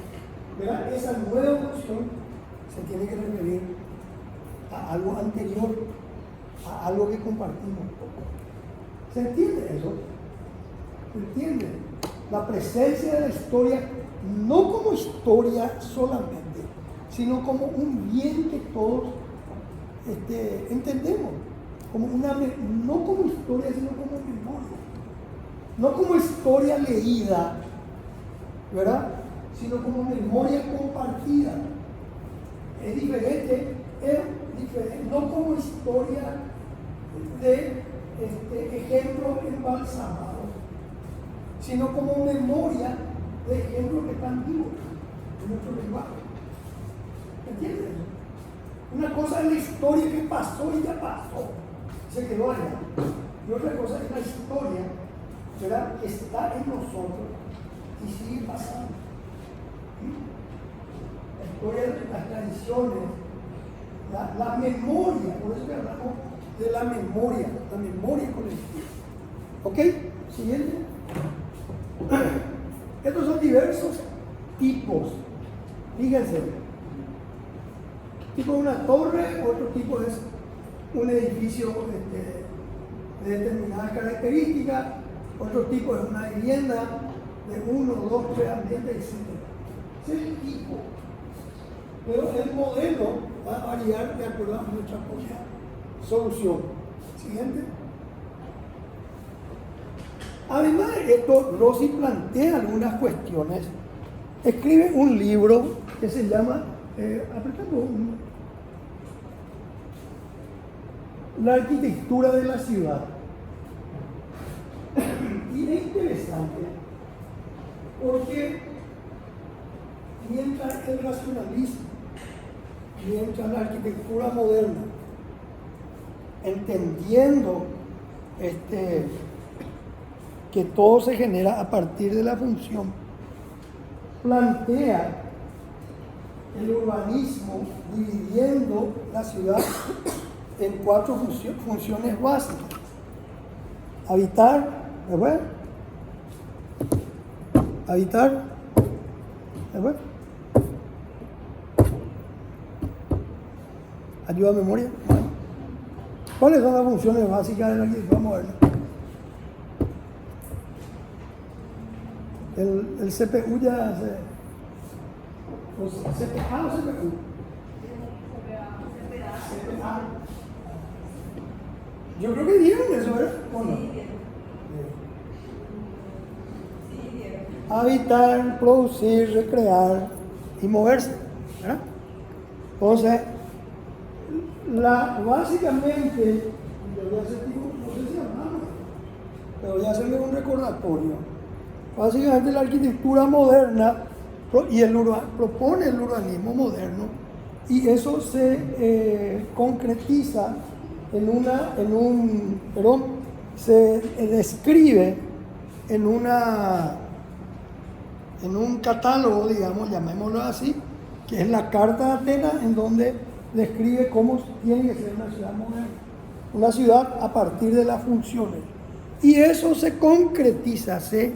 ¿verdad? Esa nueva función se tiene que referir a algo anterior, a algo que compartimos. ¿Se entiende eso? ¿Se entiende? La presencia de la historia, no como historia solamente, sino como un bien que todos entendemos, como no como historia, sino como memoria, no como historia leída, ¿verdad? Sino como memoria compartida. Es diferente, no como historia de ejemplos embalsamados, sino como memoria de ejemplos que están vivos en nuestro lenguaje. ¿Entiendes? Una cosa es la historia que pasó y ya pasó, se quedó allá. Y otra cosa es la historia, ¿verdad?, que está en nosotros y sigue pasando. La historia de las tradiciones, la memoria, por eso que hablamos de la memoria colectiva. ¿Ok? Siguiente. Estos son diversos tipos. Fíjense. Tipo una torre, otro tipo es un edificio de determinadas características, otro tipo es una vivienda de 1, 2, 3 ambientes, etc. Ese es el tipo. Pero el modelo va a variar de acuerdo a nuestra propia solución. Siguiente. Además de esto, Rossi plantea algunas cuestiones. Escribe un libro que se llama La arquitectura de la ciudad. Y es interesante porque mientras el racionalismo, mientras la arquitectura moderna, entendiendo que todo se genera a partir de la función, plantea el urbanismo dividiendo la ciudad en 4 funciones básicas. Habitar, ¿verdad? Habitar, ¿verdad? Ayuda a memoria. ¿Cuáles son las funciones básicas de la arquitectura moderna? El CPU ya se... CPA o CPU. CPA. Yo creo que dieron eso, ¿verdad? ¿O no? Habitar, producir, recrear y moverse, ¿verdad? Entonces, básicamente, yo voy a hacer tipo, no sé si hablamos, pero voy a hacerle un recordatorio. Básicamente la arquitectura moderna propone el urbanismo moderno, y eso se concretiza se describe en en un catálogo, digamos, llamémoslo así, que es la Carta de Atenas, en donde describe cómo tiene que ser una ciudad moderna. Una ciudad a partir de las funciones. Y eso se concretiza, se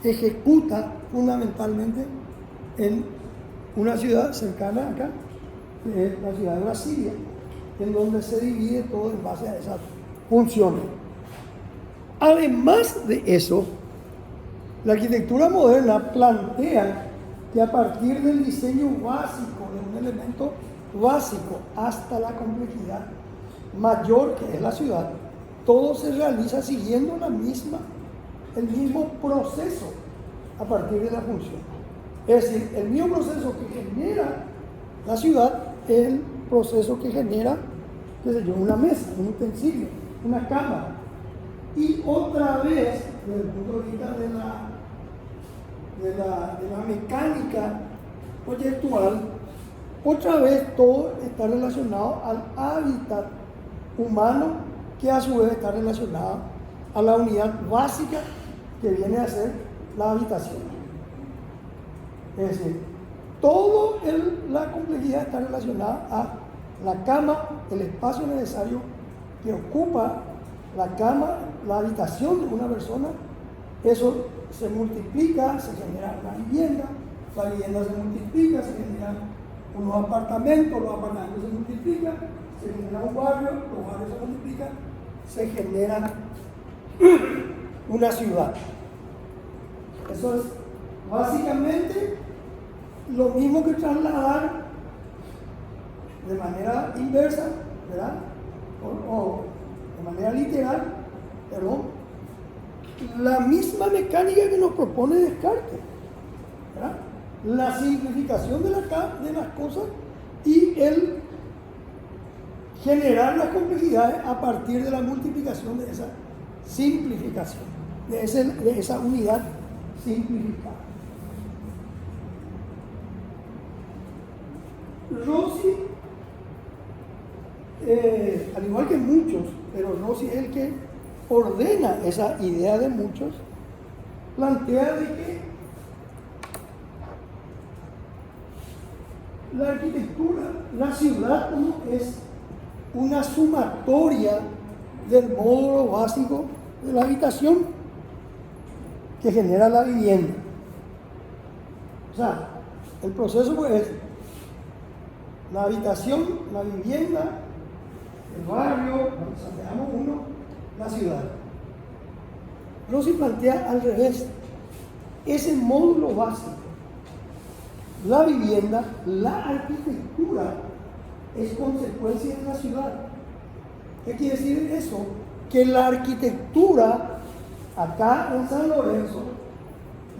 ejecuta fundamentalmente en una ciudad cercana acá, que es la ciudad de Brasilia, en donde se divide todo en base a esas funciones. Además de eso, la arquitectura moderna plantea que a partir del diseño básico, de un elemento básico hasta la complejidad mayor que es la ciudad, todo se realiza siguiendo el mismo proceso a partir de la función. Es decir, el mismo proceso que genera la ciudad es el proceso que genera, qué sé yo, una mesa, un utensilio, una cámara. Y otra vez, desde el punto de vista de la mecánica proyectual, otra vez todo está relacionado al hábitat humano, que a su vez está relacionado a la unidad básica que viene a ser la habitación. Es decir, toda la complejidad está relacionada a la cama, el espacio necesario que ocupa la cama, la habitación de una persona. Eso se multiplica, se genera una vivienda, la vivienda se multiplica, se generan unos apartamentos, los apartamentos se multiplican, se genera un barrio, los barrios se multiplican, se genera una ciudad. Eso es básicamente lo mismo que trasladar de manera inversa, ¿verdad? O de manera literal, perdón, la misma mecánica que nos propone Descartes, ¿verdad? La simplificación de las cosas y el generar las complejidades a partir de la multiplicación de esa simplificación, de esa unidad simplificada. Rossi, al igual que muchos, pero Rossi es el que ordena esa idea de muchos, plantea de que la arquitectura, la ciudad es una sumatoria del módulo básico de la habitación que genera la vivienda. O sea, el proceso pues es la habitación, la vivienda, el barrio, veamos uno, la ciudad. Rossi plantea al revés, ese módulo básico, la vivienda, la arquitectura, es consecuencia de la ciudad. ¿Qué quiere decir eso? Que la arquitectura acá en San Lorenzo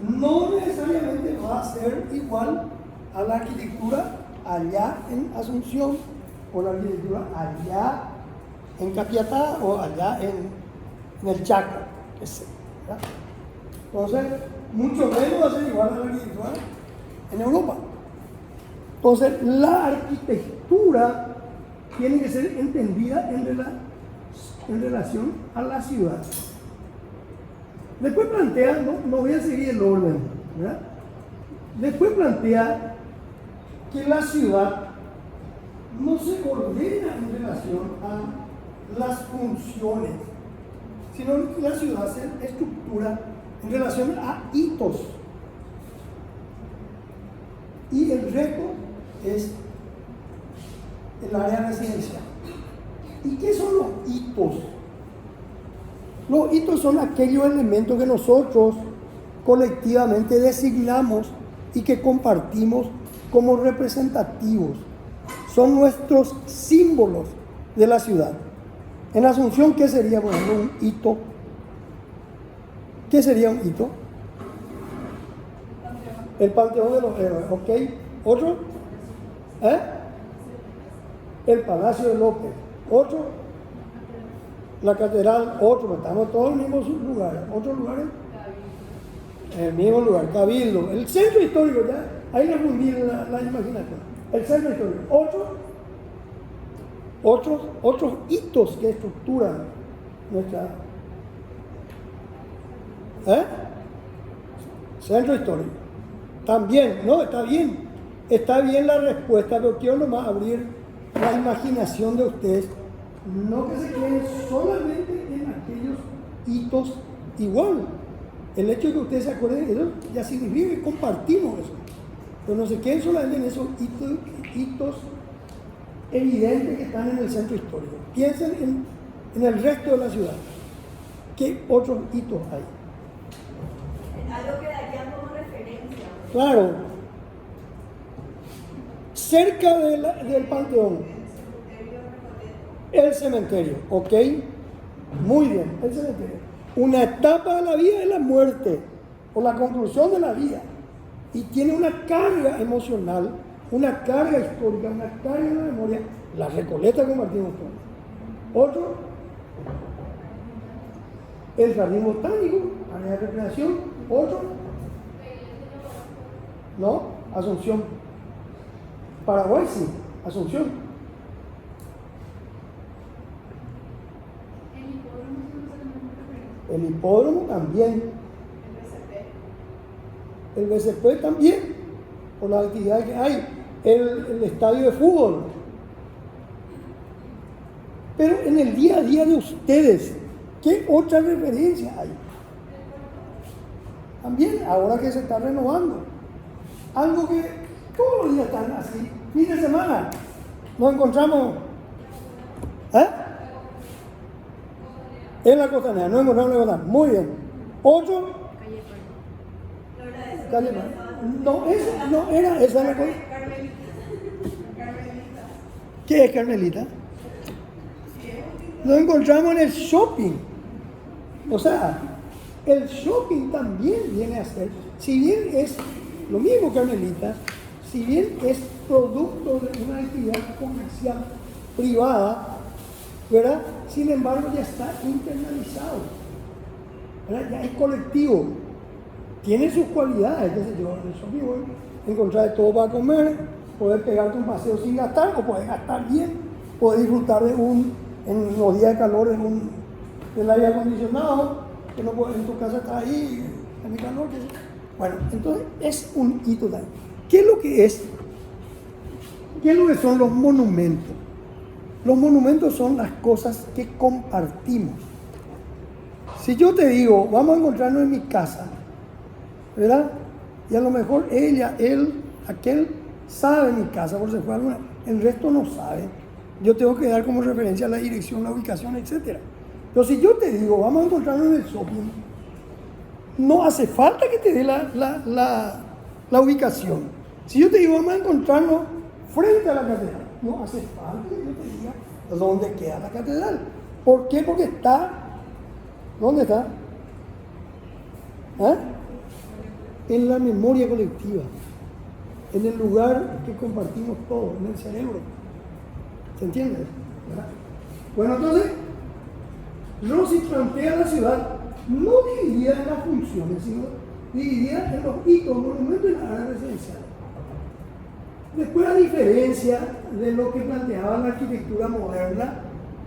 no necesariamente va a ser igual a la arquitectura allá en Asunción, o la arquitectura allá en Capiatá, o allá en el Chaco, que sé, ¿verdad? Entonces, mucho menos va a ser igual a la arquitectura en Europa. Entonces, la arquitectura tiene que ser entendida en relación a la ciudad. Después plantea, no voy a seguir el orden, ¿verdad? Después plantea que la ciudad no se ordena en relación a las funciones, sino que la ciudad se estructura en relación a hitos. Y el resto es el área residencial. ¿Y qué son los hitos? Los hitos son aquellos elementos que nosotros colectivamente designamos y que compartimos como representativos. Son nuestros símbolos de la ciudad. En Asunción, ¿qué sería, por ejemplo, un hito? ¿Qué sería un hito? El Panteón de los Héroes, ¿ok? ¿Otro? El Palacio de López. ¿Otro? La Catedral. Otro. Estamos todos en el mismo lugar. ¿Otros lugares? El mismo lugar. Cabildo. El centro histórico, ya. Ahí le fundí la imaginación. El centro histórico. Otros hitos que estructuran nuestra... Centro histórico. También, no, está bien. Está bien la respuesta, pero quiero nomás abrir la imaginación de ustedes. No que se queden solamente en aquellos hitos igual. El hecho de que ustedes se acuerden de eso ya significa que compartimos eso. Pero no se queden solamente en esos hitos evidentes que están en el centro histórico. Piensen en el resto de la ciudad. ¿Qué otros hitos hay? Algo que daría como referencia. Claro. Cerca del Panteón. El cementerio, ¿ok? Muy bien, el cementerio. Una etapa de la vida es la muerte, o la conclusión de la vida. Y tiene una carga emocional, una carga histórica, una carga de memoria. La Recoleta compartimos todos. Otro, el jardín botánico, área de recreación. Otro, no, Asunción. Paraguay sí, Asunción. El hipódromo también. El BCP también, por la actividad que hay. El estadio de fútbol. Pero en el día a día de ustedes, ¿qué otra referencia hay? También, ahora que se está renovando. Algo que todos los días están así. Fin de semana, nos encontramos. En la Costanera, nos encontramos en la Costanera. Muy bien. Otro. Calle No, esa no era, esa es la cosa. ¿Qué es Carmelita? Nos encontramos en el shopping. O sea, el shopping también viene a ser, si bien es lo mismo Carmelita, si bien es producto de una actividad comercial privada, ¿verdad? Sin embargo, ya está internalizado, ¿verdad? Ya es colectivo, tiene sus cualidades, qué sé yo, en el shopping voy a encontrar de todo para comer, poder pegarte un paseo sin gastar, o poder gastar bien, poder disfrutar en los días de calor del aire acondicionado, que no puedes, en tu casa está ahí, en el calor. Bueno, entonces es un hito también. ¿Qué es lo que es? ¿Qué es lo que son los monumentos? Los monumentos son las cosas que compartimos. Si yo te digo, vamos a encontrarnos en mi casa, ¿verdad? Y a lo mejor ella, él, aquel sabe mi casa, porque se fue alguna, el resto no sabe. Yo tengo que dar como referencia la dirección, la ubicación, etc. Pero si yo te digo, vamos a encontrarnos en el shopping, no hace falta que te dé la ubicación. Si yo te digo, vamos a encontrarnos frente a la catedral, no hace falta que yo te diga dónde queda la catedral. ¿Por qué? Porque está, ¿dónde está? En la memoria colectiva, en el lugar que compartimos todos, en el cerebro. ¿Se entiende? ¿Verdad? Bueno, entonces, Rossi plantea la ciudad no dividida en las funciones, sino dividida en los hitos, monumentos y las áreas residenciales. Después, a diferencia de lo que planteaba la arquitectura moderna,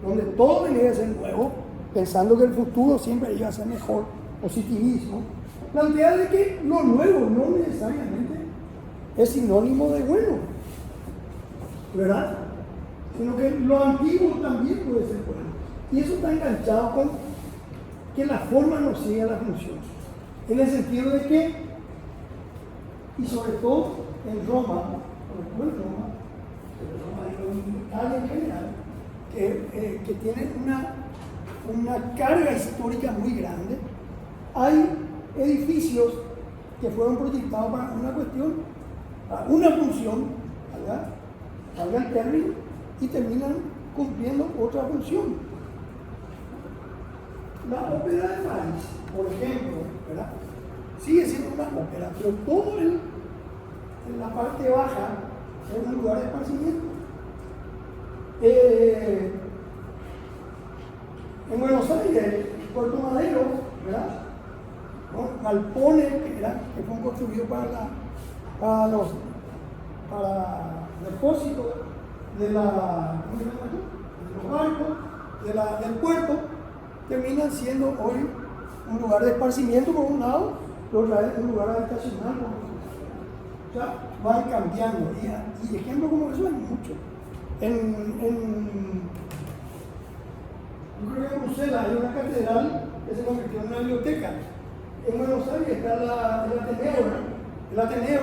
donde todo tenía que ser nuevo, pensando que el futuro siempre iba a ser mejor, positivismo, plantea de que lo nuevo no necesariamente es sinónimo de bueno, ¿verdad? Sino que lo antiguo también puede ser bueno. Y eso está enganchado con que la forma no siga la función. En el sentido de que, y sobre todo en Roma, en Italia en general, que tiene una carga histórica muy grande, hay edificios que fueron proyectados para una cuestión, para una función, ¿verdad? Valga el término, y terminan cumpliendo otra función. La ópera de París, por ejemplo, ¿verdad? Sigue siendo una ópera, pero todo en la parte baja es un lugar de esparcimiento. En Buenos Aires, Puerto Madero, ¿verdad? ¿No? Galpones que fueron construidos para el depósito de los barcos, del puerto, terminan siendo hoy un lugar de esparcimiento por un lado, pero otra vez un lugar habitacional. O sea, van cambiando. Y ejemplos como eso hay muchos. Yo creo que en Bruselas hay una catedral que se convirtió en una biblioteca. En Buenos Aires está el Ateneo, ¿no? El Ateneo,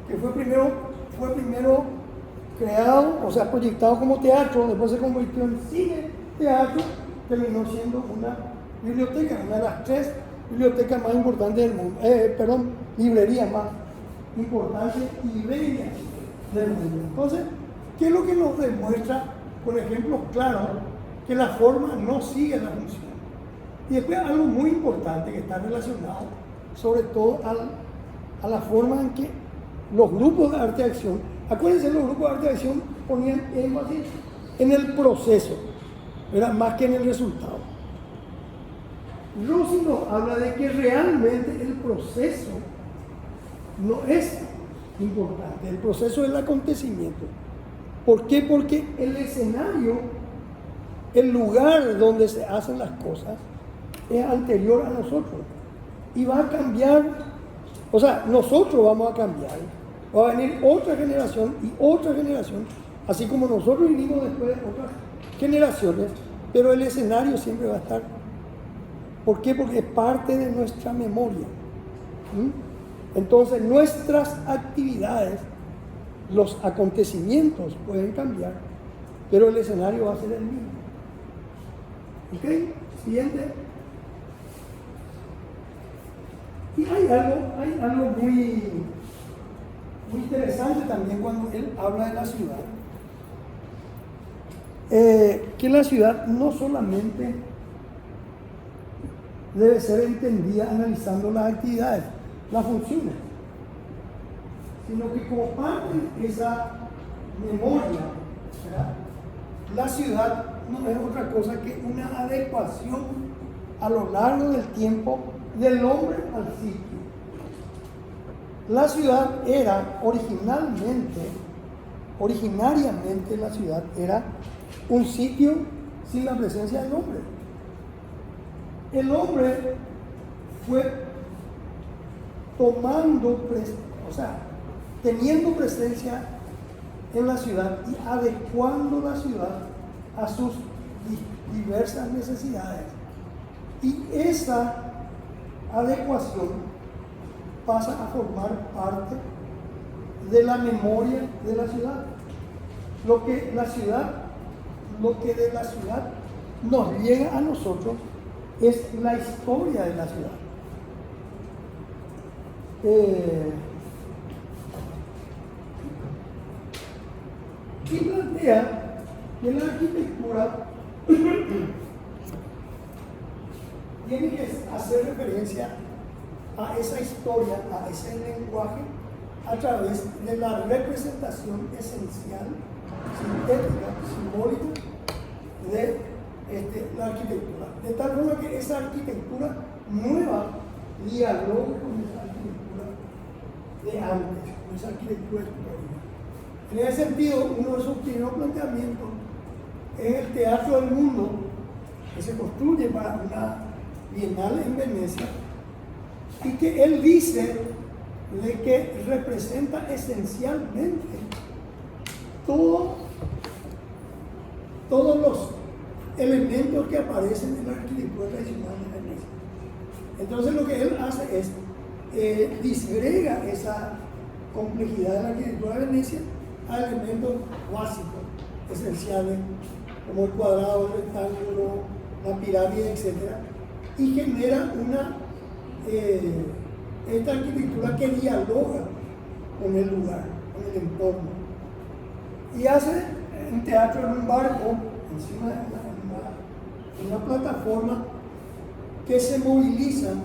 que fue primero creado, o sea, proyectado como teatro, después se convirtió en cine, teatro, terminó siendo una biblioteca, una de las 3 bibliotecas más importantes del mundo, librerías más importantes y librerías del mundo. Entonces, ¿qué es lo que nos demuestra, por ejemplo, claro, que la forma no sigue la función? Y después algo muy importante que está relacionado, sobre todo a la forma en que los grupos de arte de acción, acuérdense, los grupos de arte de acción ponían énfasis en el proceso, ¿verdad? Más que en el resultado. Rossi nos habla de que realmente el proceso no es importante, el proceso es el acontecimiento. ¿Por qué? Porque el escenario, el lugar donde se hacen las cosas, es anterior a nosotros y va a cambiar, o sea, nosotros vamos a cambiar, va a venir otra generación y otra generación, así como nosotros vinimos después de otras generaciones, pero el escenario siempre va a estar. ¿Por qué? Porque es parte de nuestra memoria. Entonces nuestras actividades, los acontecimientos pueden cambiar, pero el escenario va a ser el mismo. ¿Ok? Siguiente. Y hay algo muy interesante también cuando él habla de la ciudad. Que la ciudad no solamente debe ser entendida analizando las actividades, las funciones, sino que como parte de esa memoria, ¿verdad? La ciudad no es otra cosa que una adecuación a lo largo del tiempo del hombre al sitio. La ciudad era originariamente la ciudad era un sitio sin la presencia del hombre. El hombre fue teniendo presencia en la ciudad y adecuando la ciudad a sus diversas necesidades. Y esa adecuación pasa a formar parte de la memoria de la ciudad. Lo que de la ciudad nos llega a nosotros es la historia de la ciudad. Y plantea que la arquitectura tiene que hacer referencia a esa historia, a ese lenguaje, a través de la representación esencial, sintética, simbólica de la arquitectura. De tal forma que esa arquitectura nueva dialogue con esa arquitectura de antes, con esa arquitectura histórica. En ese sentido, uno de sus primeros planteamientos es el Teatro del Mundo, que se construye para una bienal en Venecia, y que él dice de que representa esencialmente todos los elementos que aparecen en la arquitectura tradicional de Venecia. Entonces lo que él hace es disgrega esa complejidad de la arquitectura de Venecia a elementos básicos, esenciales, como el cuadrado, el rectángulo, la pirámide, etc. Y genera esta arquitectura que dialoga con el lugar, con el entorno. Y hace un teatro en un barco, encima de una plataforma, que se movilizan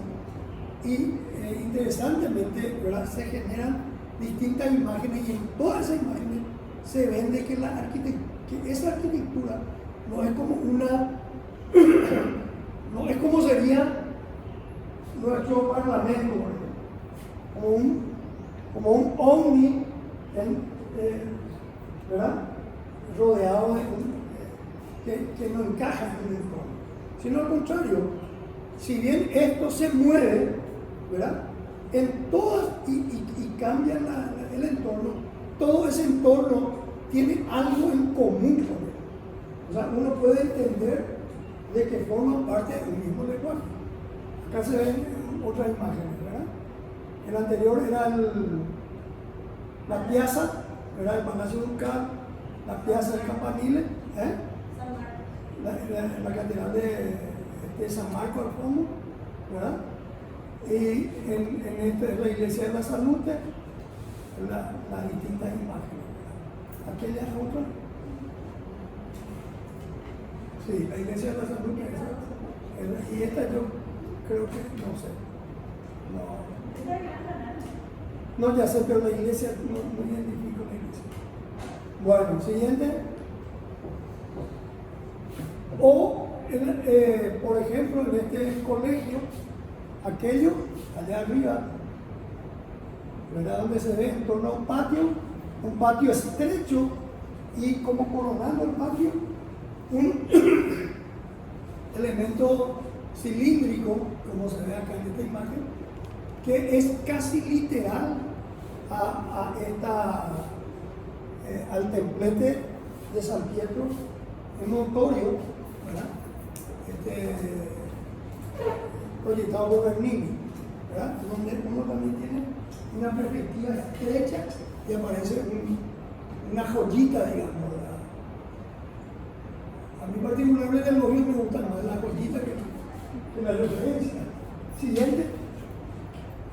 y interesantemente, ¿verdad?, se generan distintas imágenes, y en todas esas imágenes se ven de que esa arquitectura no es como no es como sería nuestro parlamento, como un ovni, ¿verdad?, rodeado que no encaja en el entorno, sino al contrario, si bien esto se mueve, ¿verdad?, en todas y cambia el entorno, todo ese entorno tiene algo en común con él. O sea, uno puede entender de que forma parte del mismo lenguaje. Acá se ven otras imágenes, ¿verdad? El anterior era la piazza, era el Palacio Ducal, la piazza del Campanile, la catedral de San Marco al fondo, ¿verdad? Y en esta es la iglesia de la Salud, las distintas imágenes. Aquella es otra. Sí, la iglesia de la Salud, y esta yo creo que no sé. No, ya sé, pero la iglesia no identifico la iglesia. Bueno, siguiente. O, por ejemplo, en este colegio, aquello, allá arriba, ¿verdad? Donde se ve en torno a un patio estrecho y como coronando el patio, un elemento cilíndrico, como se ve acá en esta imagen, que es casi literal al templete de San Pietro, en un notorio, ¿verdad? Proyectado por Bernini, ¿verdad? Donde uno también tiene una perspectiva estrecha y aparece una joyita, digamos, ¿verdad? A mí particularmente el elogio me gusta más la joyita que la referencia. Siguiente.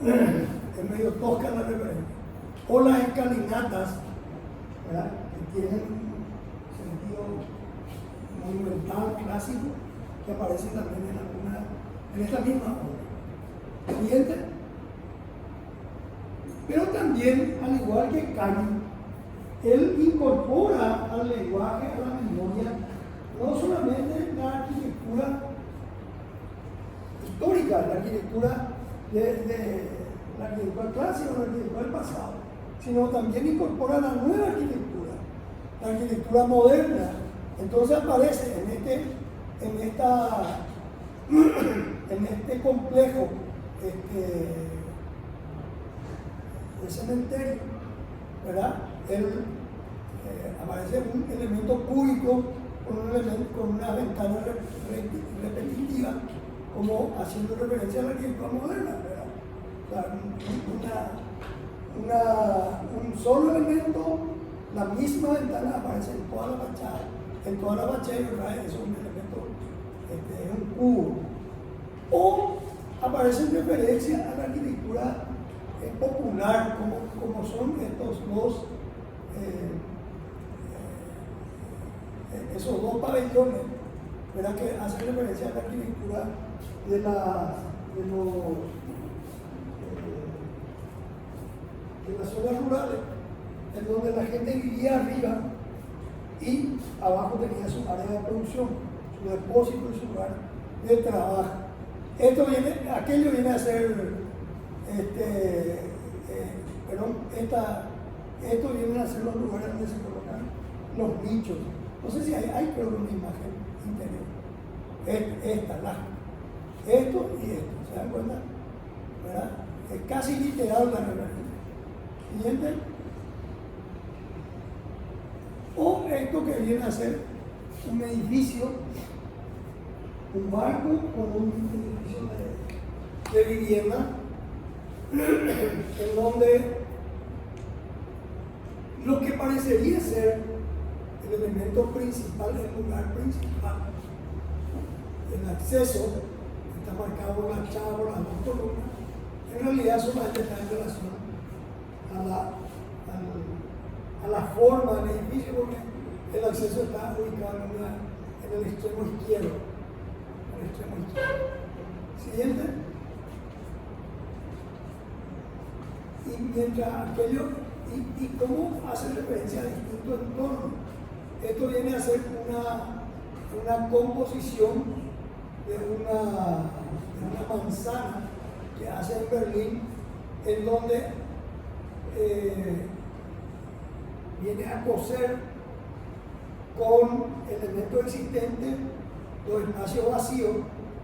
Es medio tosca la referencia. O las escalinatas, ¿verdad? Que tienen sentido monumental, clásico, que aparecen también en esta misma obra. Siguiente. Pero también, al igual que Kant, él incorpora al lenguaje, a la memoria, no solamente la arquitectura histórica, la arquitectura la arquitectura clásica, la arquitectura del pasado, sino también incorpora la nueva arquitectura, la arquitectura moderna. Entonces aparece en este complejo de cementerio, ¿verdad? Aparece un elemento cúbico con una ventana repetitiva, como haciendo referencia a la arquitectura moderna, ¿verdad? Un solo elemento, la misma ventana aparece en toda la fachada. En toda la fachada, ¿verdad? Es un elemento, es un cubo. O aparece en referencia a la arquitectura popular, como son esos dos pabellones, ¿verdad? Que hacen referencia a la arquitectura de las zonas rurales, en donde la gente vivía arriba y abajo tenía su área de producción, su depósito y su lugar de trabajo. Aquello viene a ser, esto viene a ser los lugares donde se colocan los nichos. No sé si hay creo una imagen interior. Esto y esto, ¿se dan cuenta? ¿Verdad? Es casi literal la referencia. Siguiente. O esto que viene a ser un edificio, un barco con un edificio de vivienda, en donde lo que parecería ser el elemento principal, el lugar principal, el acceso, está marcado por la chava, por las dos columnas, en realidad solamente está en relación a la forma del edificio, porque el acceso está ubicado en el extremo izquierdo. Siguiente. Y mientras aquello, y cómo hace referencia a distintos entornos. Esto viene a ser una composición de una manzana que hace en Berlín, en donde viene a coser con elementos existentes los espacios vacíos,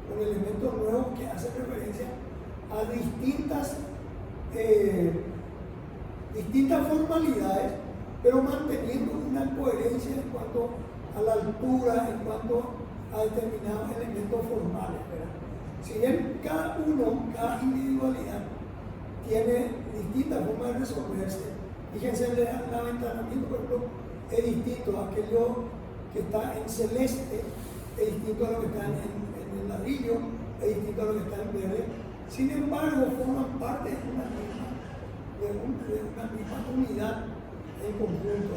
con elementos nuevos que hacen referencia a distintas distintas formalidades, pero manteniendo una coherencia en cuanto a la altura, en cuanto a determinados elementos formales, ¿verdad? Si bien cada individualidad tiene distintas formas de resolverse, fíjense, el aventanamiento, por ejemplo, es distinto a aquello que está en celeste, es distinto a lo que está en el ladrillo, es distinto a lo que está en verde. Sin embargo, forman parte de una misma unidad en conjunto.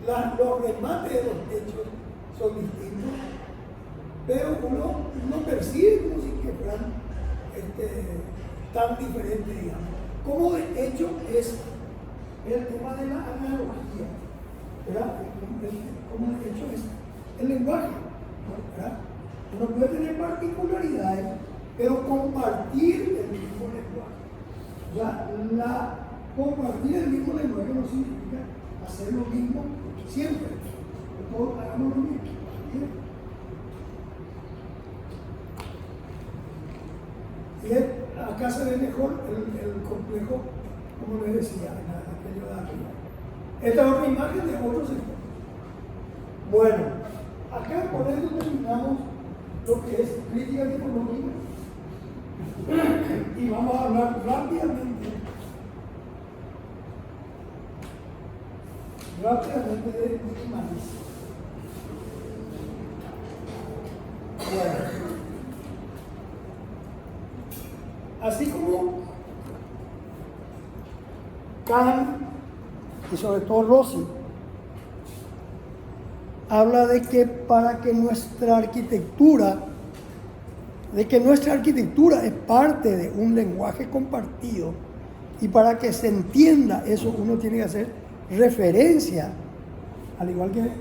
Los remates de los techos son distintos, pero uno percibe como si que fueran tan diferentes, digamos. Como de hecho es el tema de la analogía, ¿verdad? Como de hecho es el lenguaje, ¿verdad? Uno puede tener particularidades, pero compartir el mismo lenguaje. O sea, compartir el mismo lenguaje no significa hacer lo mismo siempre. Todos hagamos lo mismo. ¿Bien? Y acá se ve mejor el complejo, como les decía, en aquello de arriba. Esta es otra imagen de otro sector. Bueno, acá por eso terminamos lo que es crítica tipológica y vamos a hablar rápidamente de minimalismo. Bueno, así como Kant y sobre todo Rossi habla de que para que nuestra arquitectura es parte de un lenguaje compartido, y para que se entienda eso uno tiene que hacer referencia, al igual que el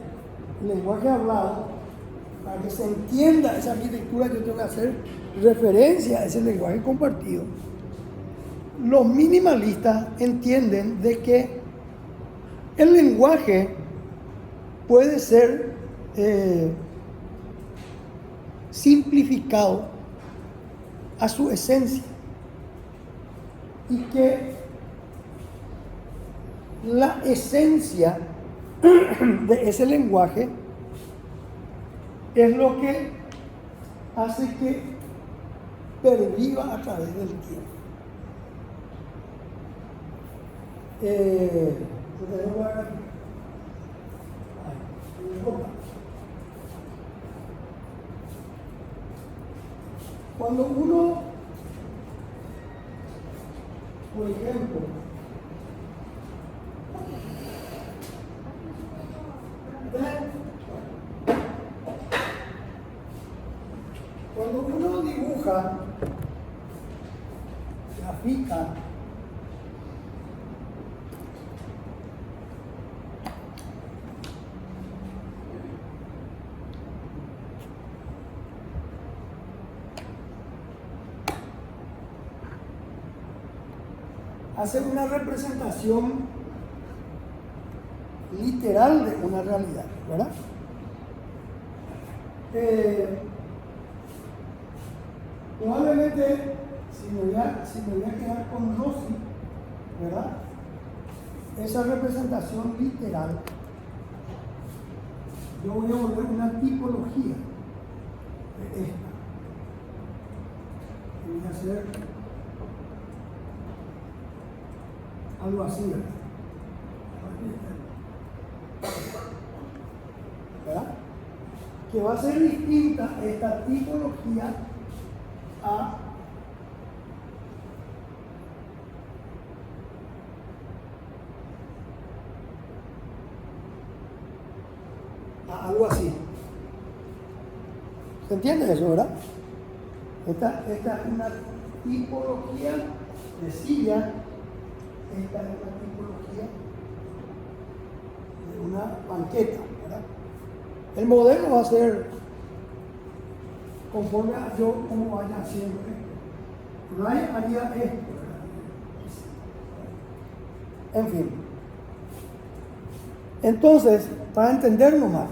lenguaje hablado. Para que se entienda esa arquitectura yo tengo que hacer referencia a ese lenguaje compartido. Los minimalistas entienden de que el lenguaje puede ser simplificado a su esencia, y que la esencia de ese lenguaje es lo que hace que perviva a través del tiempo. Cuando uno, por ejemplo, dibuja, grafica, hace una representación literal de una realidad, ¿verdad? Probablemente, si me voy a quedar con Rossi, ¿verdad? Esa representación literal, yo voy a volver una tipología de esta. Y voy a hacer algo así, ¿verdad? Que va a ser distinta esta tipología a algo así. ¿Se entiende eso, verdad? Esta es una tipología de silla, esta es una tipología de una banqueta, ¿verdad? El modelo va a ser conforme a yo como vaya haciendo esto. Ray haría esto, ¿verdad? En fin. Entonces, para entenderlo más,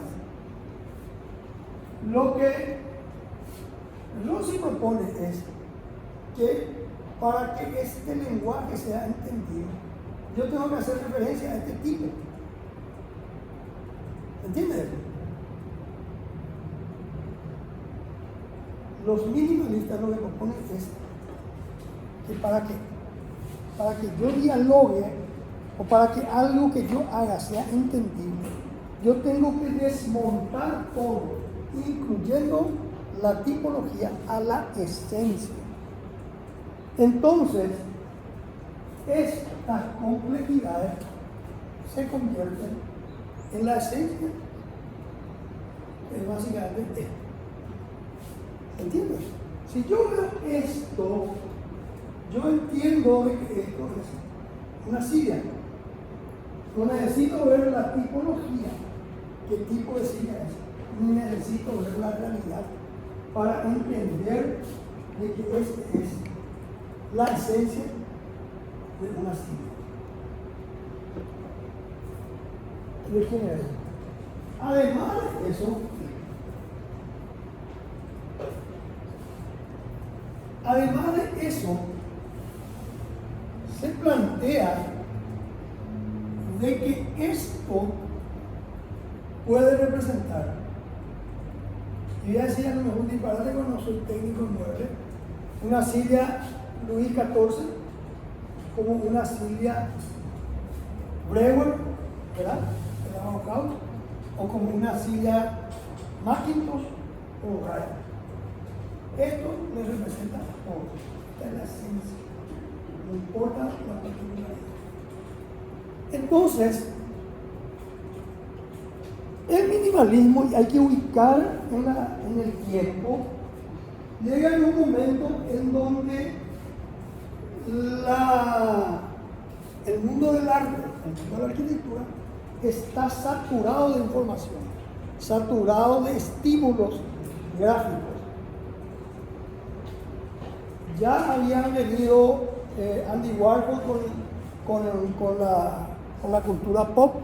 lo que Rossi propone es que para que este lenguaje sea entendido, yo tengo que hacer referencia a este tipo. ¿Entiendes? Los minimalistas lo que proponen es que para que yo dialogue o para que algo que yo haga sea entendible, yo tengo que desmontar todo, incluyendo la tipología, a la esencia. Entonces, estas complejidades se convierten en la esencia, es básicamente esto. ¿Entiendes? Si yo veo esto, yo entiendo de que esto es una silla. No necesito ver la tipología, qué tipo de silla es, ni necesito ver la realidad para entender de que esta es la esencia de una silla. ¿De quién es? Además de eso, se plantea de que esto puede representar, y voy a decir a lo mejor un disparate cuando no soy técnico en muebles, una silla Luis XIV, como una silla Brewer, ¿verdad? El abocado, o como una silla Macintosh o Ryan. Esto le representa todo. Esta es la esencia. No importa la particularidad. Entonces, el minimalismo, y hay que ubicar en el tiempo, llega en un momento en donde el mundo del arte, el mundo de la arquitectura, está saturado de información, saturado de estímulos gráficos. Ya habían venido Andy Warhol con la cultura pop,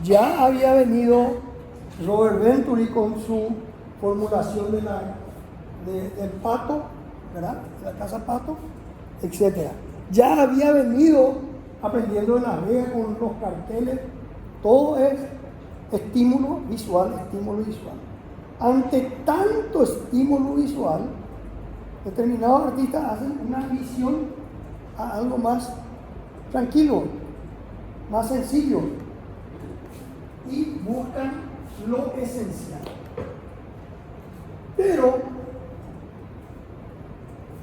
ya había venido Robert Venturi con su formulación del pato, ¿verdad? De la casa pato, etc. Ya había venido aprendiendo en la vega con los carteles, todo es estímulo visual. Ante tanto estímulo visual, determinados artistas hacen una visión a algo más tranquilo, más sencillo, y buscan lo esencial. Pero,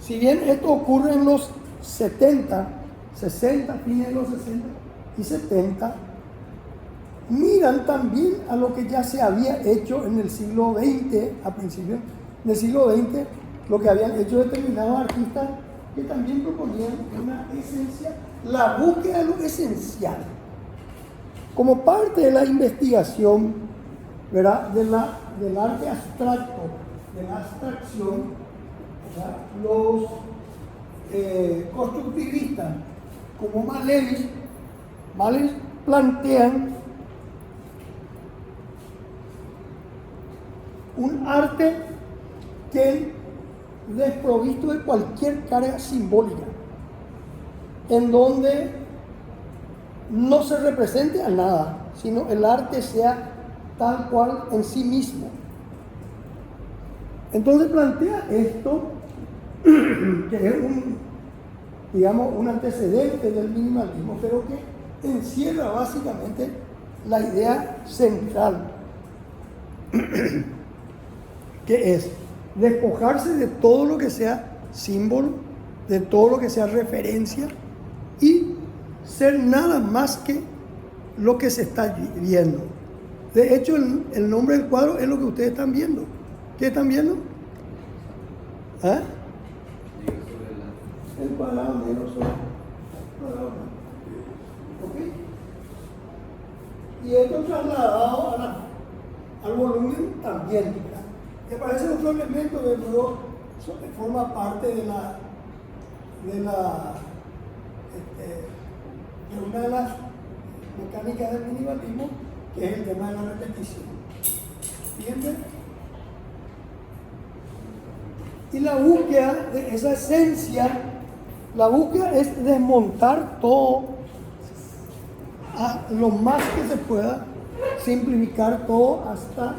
si bien esto ocurre en los 70, 60, fines de los 60 y 70, miran también a lo que ya se había hecho en el siglo XX, a principios del siglo XX, lo que habían hecho determinados artistas que también proponían una esencia, la búsqueda de lo esencial, como parte de la investigación, ¿verdad? Del arte abstracto, de la abstracción, ¿verdad? Los constructivistas, como Malevich plantean un arte que desprovisto de cualquier carga simbólica, en donde no se represente a nada, sino el arte sea tal cual en sí mismo. Entonces plantea esto, que es un antecedente del minimalismo, pero que encierra básicamente la idea central, que es despojarse de todo lo que sea símbolo, de todo lo que sea referencia, y ser nada más que lo que se está viendo. De hecho, el nombre del cuadro es lo que ustedes están viendo. ¿Qué están viendo? ¿Ah? El cuadrado negro sobre el cuadrado blanco. ¿Ok? Y esto trasladado al volumen también, ¿verdad? Me parece otro elemento que luego forma parte de una de las mecánicas del minimalismo, que es el tema de la repetición. ¿Entienden? Y la búsqueda de esa esencia, la búsqueda es desmontar todo a lo más que se pueda simplificar todo hasta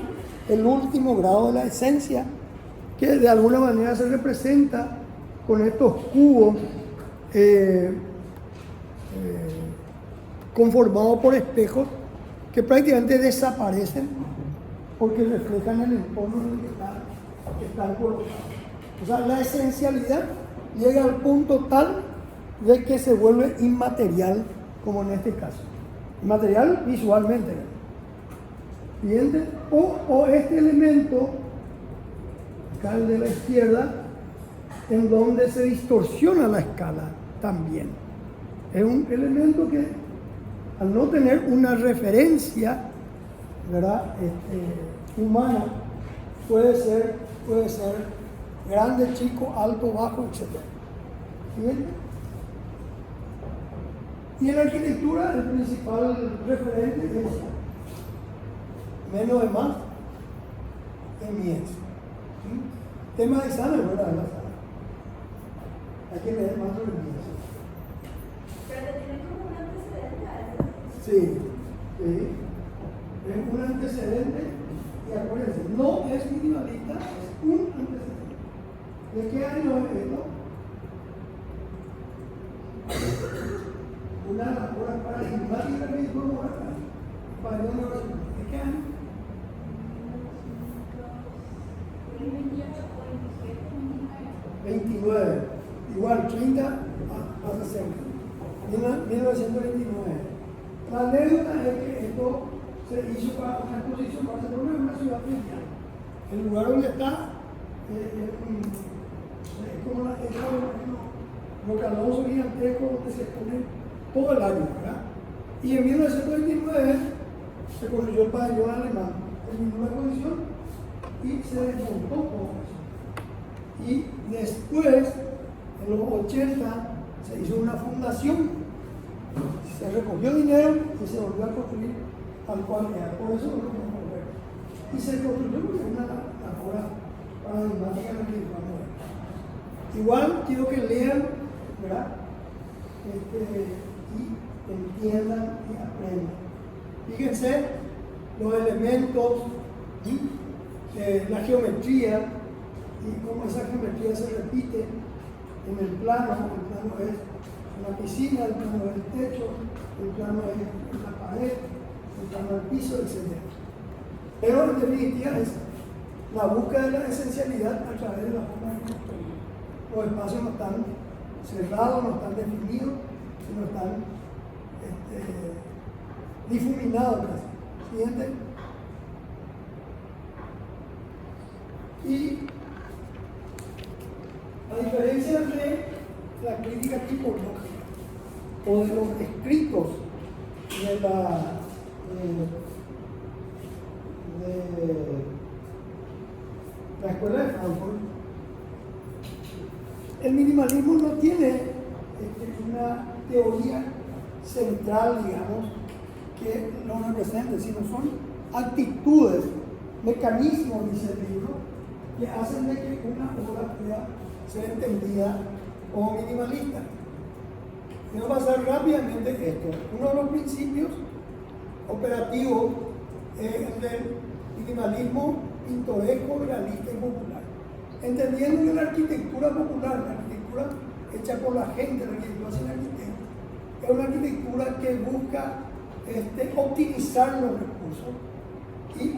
el último grado de la esencia, que de alguna manera se representa con estos cubos conformados por espejos que prácticamente desaparecen porque reflejan el entorno en el que están colocados. O sea, la esencialidad llega al punto tal de que se vuelve inmaterial, como en este caso. Inmaterial visualmente. ¿Entiendes? O este elemento, acá el de la izquierda, en donde se distorsiona la escala también. Es un elemento que, al no tener una referencia, ¿verdad? Humana, puede ser grande, chico, alto, bajo, etc. ¿Entiendes? Y en la arquitectura el principal referente es menos de más en Mies. Tema de examen, ¿verdad? Hay que leer más sobre Mies. Pero tiene como un antecedente a eso. Sí, sí. Es un antecedente y acuérdense, no es minimalista, es un antecedente. ¿De qué año es esto? Una labor paradigmática que hizo Morata para el mundo. ¿De qué año? 29, igual 30 a 60, 1929. La anécdota es que esto se hizo para una exposición. Barcelona es una ciudad pequeña. El lugar donde está es como los calabozos gigantescos donde se exponen todo el año, ¿verdad? Y en 1929 se construyó el pabellón alemán, terminó la exposición y se desmontó todo eso. Y después, en los 80, se hizo una fundación, se recogió dinero y se volvió a construir tal cual era. Por eso lo podemos ver. Y se construyó porque es una obra paradigmática en la que vamos a ver. Igual quiero que lean, ¿verdad? Y entiendan y aprendan. Fíjense los elementos, la geometría y cómo esa geometría se repite en el plano. El plano es una piscina, el plano es el techo, el plano es la pared, el plano del piso, etc. Pero en definitiva es la búsqueda de la esencialidad a través de la forma de construir. Los espacios no están cerrados, no están definidos, sino están difuminados casi. Siguiente. Y a diferencia de la crítica tipológica o de los escritos de la escuela de Frankfurt, el minimalismo no tiene una teoría central, digamos, que lo represente, sino son actitudes, mecanismos, dice el libro, que hacen de que una obra pueda ser entendida como minimalista. Quiero pasar rápidamente esto. Uno de los principios operativos es el del minimalismo pintoresco, realista y popular. Entendiendo que la arquitectura popular, la arquitectura hecha por la gente, la arquitectura sin arquitecto, es una arquitectura que busca optimizar los recursos y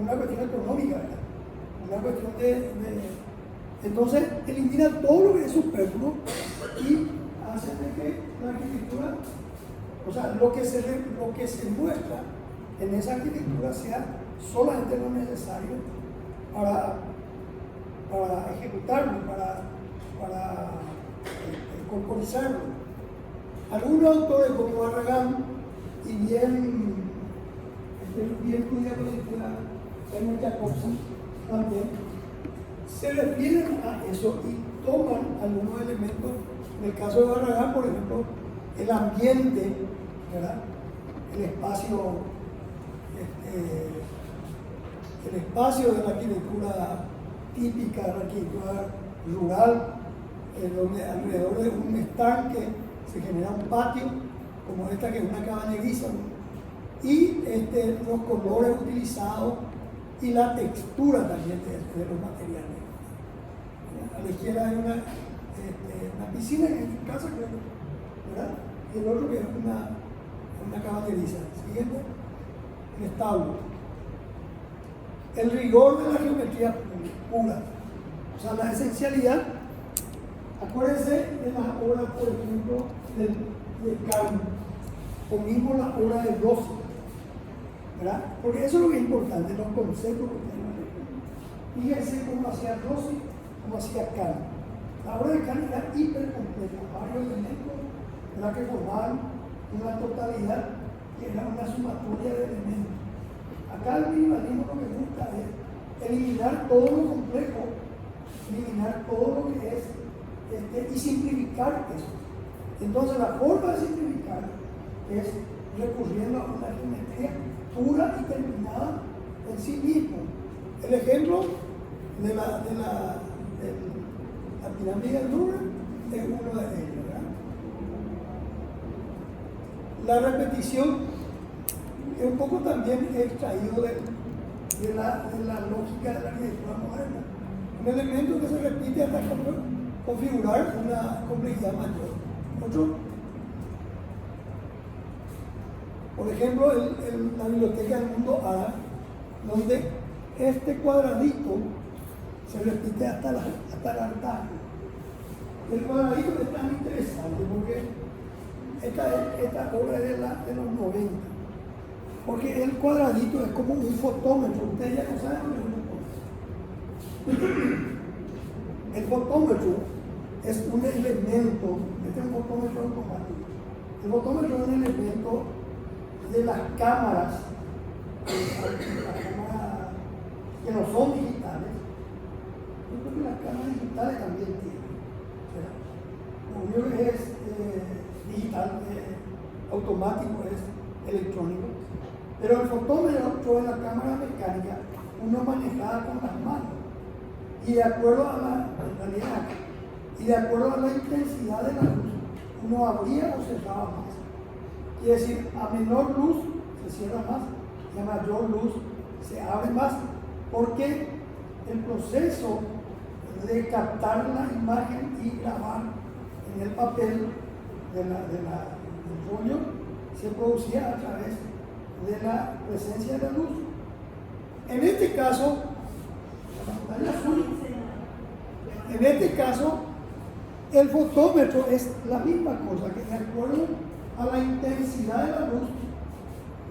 una cuestión económica, ¿verdad? Una cuestión entonces elimina todo lo que es superfluo y hace de que la arquitectura, o sea, lo que se muestra en esa arquitectura sea solamente lo necesario para ejecutarlo, para corporizarlo. Algunos autores como Barragán y bien estudiados en Jacobson también se refieren a eso y toman algunos elementos. En el caso de Barragán, por ejemplo, el ambiente, ¿verdad? El espacio de la arquitectura típica, la arquitectura rural, donde alrededor de un estanque se genera un patio como esta que es una caballeriza, y los colores utilizados y la textura también de los materiales. A la izquierda hay una piscina, en este caso, ¿verdad? Y el otro que es una caballeriza. Siguiente, el establo. El rigor de la geometría pura, o sea, la esencialidad. Acuérdense de las obras, por ejemplo, de Kant, o mismo la obra de Rossi, ¿verdad? Porque eso es lo que es importante, los conceptos que tenemos. Fíjense cómo hacía Rossi, cómo hacía Kant. La obra de Kant era hiper completa, varios elementos, ¿verdad?, que formaban una totalidad que era una sumatoria de elementos. Acá el minimalismo lo que busca es eliminar todo lo complejo, eliminar todo lo que es y simplificar eso. Entonces la forma de simplificar es recurriendo a una geometría pura y terminada en sí mismo. El ejemplo de la pirámide del Louvre es uno de ellos, ¿verdad? La repetición es un poco también extraído de la lógica de la arquitectura moderna. Un elemento que se repite hasta configurar una complejidad mayor. Otro, por ejemplo, la biblioteca del mundo árabe, donde este cuadradito se repite hasta el hartazgo. El cuadradito es tan interesante porque esta obra es de los 90. Porque el cuadradito es como un fotómetro. Ustedes ya no saben lo que es un fotómetro. El fotómetro es un elemento, este es un fotómetro automático. El fotómetro es un elemento de las cámaras, que no son digitales. Yo creo que las cámaras digitales también tienen. Lo único que es digital, automático, es electrónico. Pero el fotómetro en la cámara mecánica, uno manejaba con las manos. Y de acuerdo a la intensidad de la luz, uno abría o cerraba más. Quiere decir, a menor luz se cierra más y a mayor luz se abre más, porque el proceso de captar la imagen y grabar en el papel del rollo se producía a través de la presencia de la luz. En este caso, el fotómetro es la misma cosa, que de acuerdo a la intensidad de la luz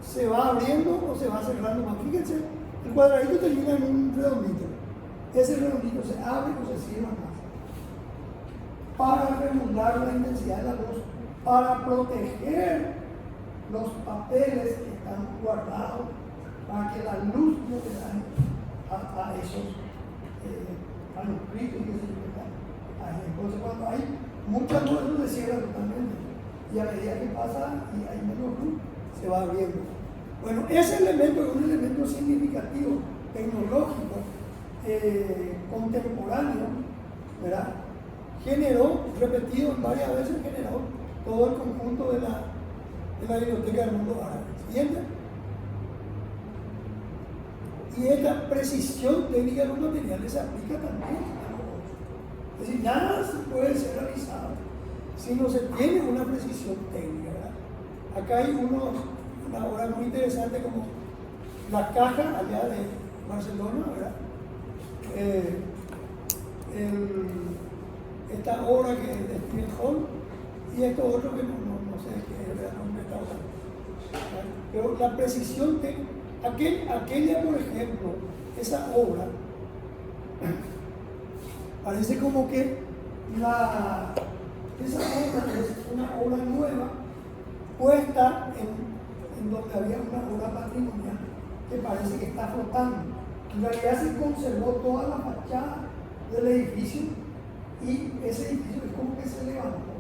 se va abriendo o se va cerrando más. Fíjense, el cuadradito termina en un redondito. Ese redondito se abre o se cierra más para regular la intensidad de la luz, para proteger los papeles que están guardados, para que la luz no le dañe a esos manuscritos que se están ahí. Entonces, cuando hay mucha luz, se cierra totalmente, y a medida que pasa y hay menos luz, se va abriendo. Bueno, ese elemento es un elemento significativo, tecnológico, contemporáneo, ¿verdad? Generó, repetido varias veces, generó todo el conjunto de la biblioteca del mundo árabe. ¿Siguiente? Y esta precisión técnica de los materiales se aplica también a los otros. Es decir, nada puede ser realizado si no se tiene una precisión técnica, ¿verdad? Acá hay una obra muy interesante como la caja allá de Barcelona, ¿verdad? Esta obra que es de Stephen Hall y esto otro que no sé qué es, ¿verdad? No me está hablando. Pero la precisión aquella, por ejemplo, esa obra, parece como que esa obra es una obra nueva puesta en donde había una obra patrimonial que parece que está flotando. En realidad se conservó toda la fachada del edificio y ese edificio es como que se levantó,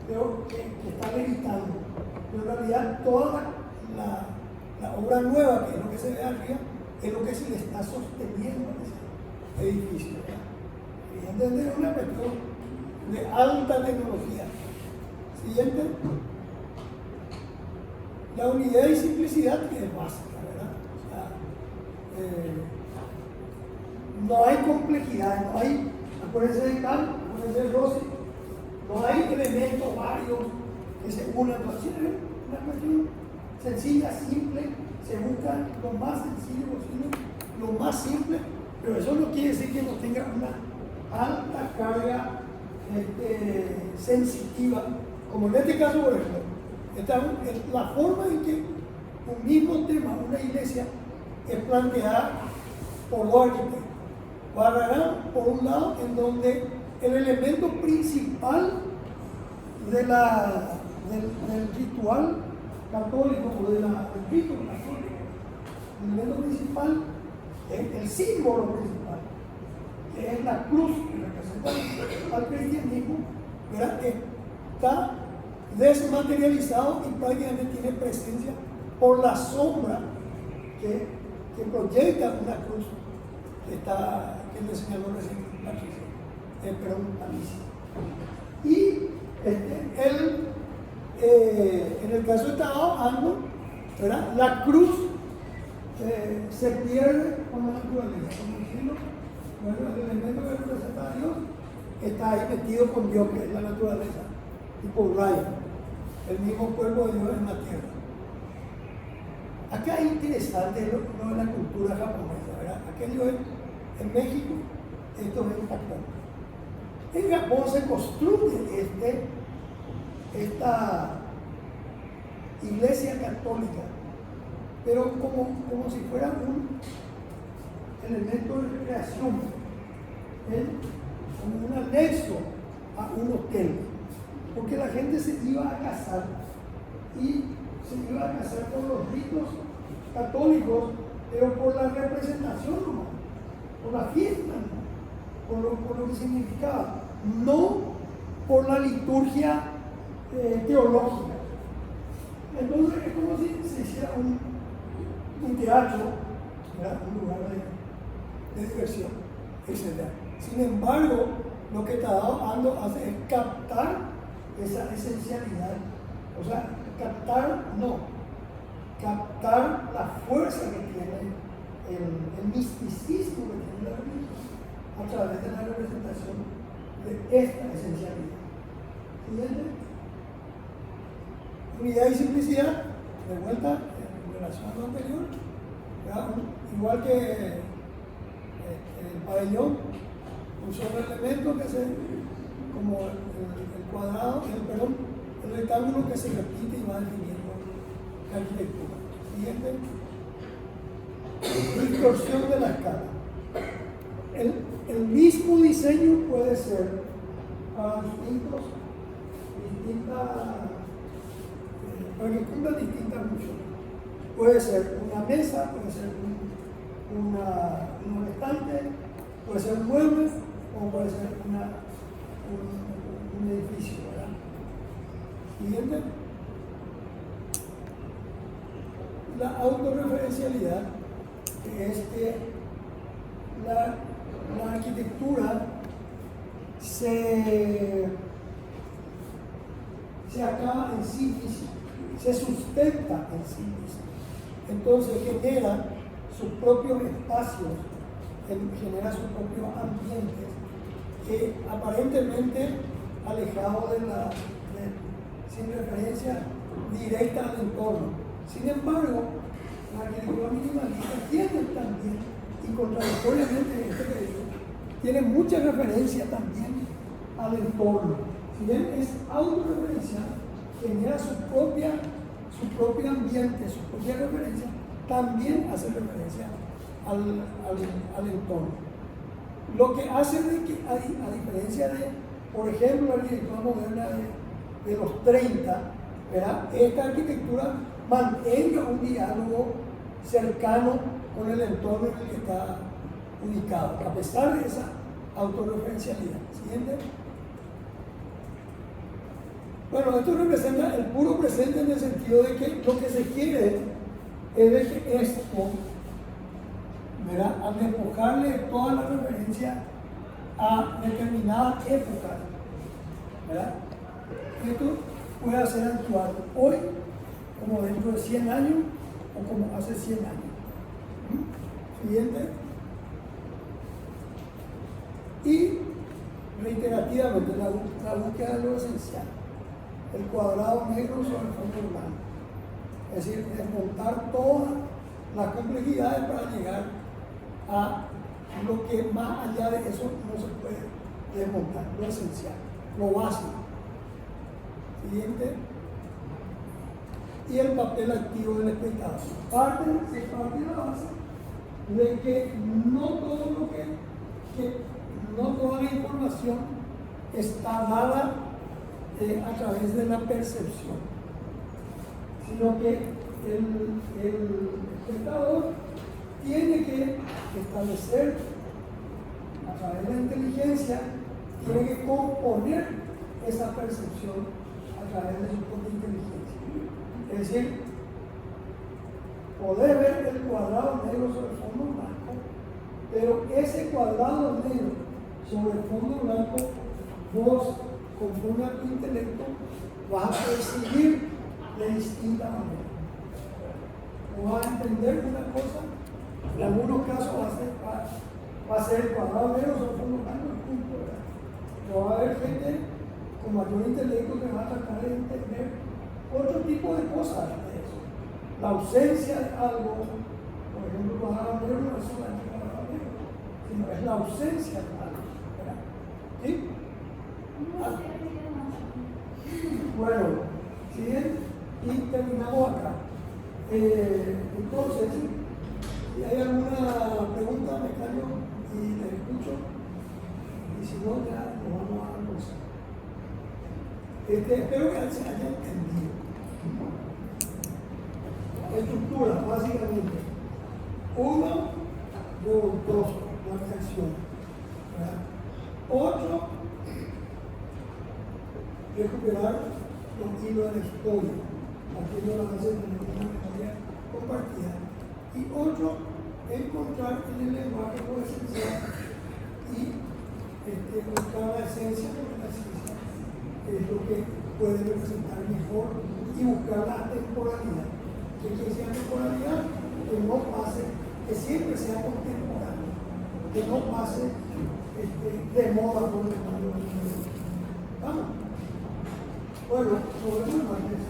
pero que está levitando. Pero en realidad toda la obra nueva, que es lo que se ve arriba, es lo que se le está sosteniendo a ese edificio. Y entender una cuestión de alta tecnología. Siguiente. la unidad y simplicidad que es básica, ¿verdad? O sea, no hay complejidad, no hay, acuérdense de Kant, acuérdense de Rossi, no hay elementos varios que se unan, no, es una cuestión sencilla, simple, se busca lo más sencillo posible, lo más simple, pero eso no quiere decir que no tenga una alta carga sensitiva, como en este caso, por ejemplo, la forma en que un mismo tema, una iglesia, es planteada por los arquitectos. Barragán, por un lado, en donde el elemento principal del ritual católico o del rito católico, el elemento principal es el símbolo principal, que es la cruz que representa al cristianismo, ¿verdad? Está desmaterializado y prácticamente tiene presencia por la sombra que proyecta una cruz que el diseñador recién y en el caso de Ando, ¿verdad? La cruz se pierde con la naturaleza, como decirlo, bueno, el elemento que representa a Dios está ahí metido con Dios, que es la naturaleza, tipo Raya, el mismo cuerpo de Dios en la tierra. Acá es interesante lo de la cultura japonesa, ¿verdad? Aquello es en México, esto es en Japón. En Japón se construye esta iglesia católica, pero como si fuera un elemento de recreación, como un anexo a un hotel, porque la gente se iba a casar y se iba a casar por los ritos católicos, pero por la representación, por la fiesta, por lo que significaba, no por la liturgia teológica. Entonces es como si se hiciera un teatro, ¿verdad? Un lugar de diversión, etc. Sin embargo, lo que Ando hace es captar esa esencialidad, o sea, captar la fuerza que tiene el misticismo que tiene la religión a través de la representación de esta esencialidad. ¿Siguiente? Unidad y simplicidad, de vuelta en relación a lo anterior, ¿verdad? Igual que el pabellón, un solo elemento que se, como el cuadrado, el rectángulo que se repite y va definiendo la arquitectura. Siguiente. Distorsión de la escala. El mismo diseño puede ser para para que cumplan distintas funciones. Puede ser una mesa, puede ser un estante, puede ser un mueble o puede ser un edificio, ¿verdad? Siguiente. La autorreferencialidad, que es que la arquitectura se acaba en sí misma, se sustenta en sí misma. Entonces genera sus propios espacios, genera sus propios ambientes, que aparentemente alejados sin referencia directa al entorno. Sin embargo, la arquitectura minimalista tiene también, y contradictoriamente en este periodo, tiene mucha referencia también al entorno. Si bien es autorreferencial, genera su propio ambiente, su propia referencia, también hace referencia al entorno. Lo que hace de que, a diferencia de, por ejemplo, la arquitectura moderna de los 30, ¿verdad? Esta arquitectura mantenga un diálogo cercano con el entorno en el que está ubicado, a pesar de esa autorreferencialidad. ¿Siguiente? Bueno, esto representa el puro presente en el sentido de que lo que se quiere es de que esto, ¿verdad?, al despojarle toda la referencia a determinadas épocas, ¿verdad?, esto puede hacer actuar hoy como dentro de 100 años o como hace 100 años. Siguiente. Y reiterativamente la búsqueda de lo esencial. El cuadrado negro sobre el fondo blanco. Es decir, desmontar todas las complejidades para llegar a lo que más allá de eso no se puede desmontar, lo esencial, lo básico. Siguiente. Y el papel activo del espectador. Se parte de la base de que no toda la información está dada a través de la percepción, sino que el espectador tiene que establecer a través de la inteligencia, tiene que componer esa percepción a través de su propia inteligencia. Es decir, poder ver el cuadrado negro sobre el fondo blanco, pero ese cuadrado negro sobre el fondo blanco, vos, conforme a tu intelecto, vas a percibir de distinta manera. O vas a entender una cosa, en algunos casos va a ser el cuadrado negro sobre el fondo blanco y punto, ¿verdad? Pero va a haber gente con mayor intelecto que va a tratar de entender otro tipo de cosas de eso. La ausencia de algo, por ejemplo, el cuadrado negro no es solamente el cuadrado negro, sino es la ausencia de algo, ¿verdad? ¿Sí? Bueno, ¿siguen? Y terminamos acá. Entonces, si hay alguna pregunta, me callo y la escucho. Y si no, ya nos vamos a almorzar. Espero que se haya entendido. Estructura, básicamente. 1, 2, la reacción. 8, recuperar los hilos de la historia, partiendo de la base de una memoria compartida. Y 8, encontrar en el lenguaje lo esencial y buscar la esencia, porque la esencia es lo que puede representar mejor, y buscar la temporalidad. ¿Qué quiere decir la temporalidad? Que no pase, que siempre sea contemporáneo, que no pase de moda por el mundo. ¿Vamos? Bueno, sobre el martes.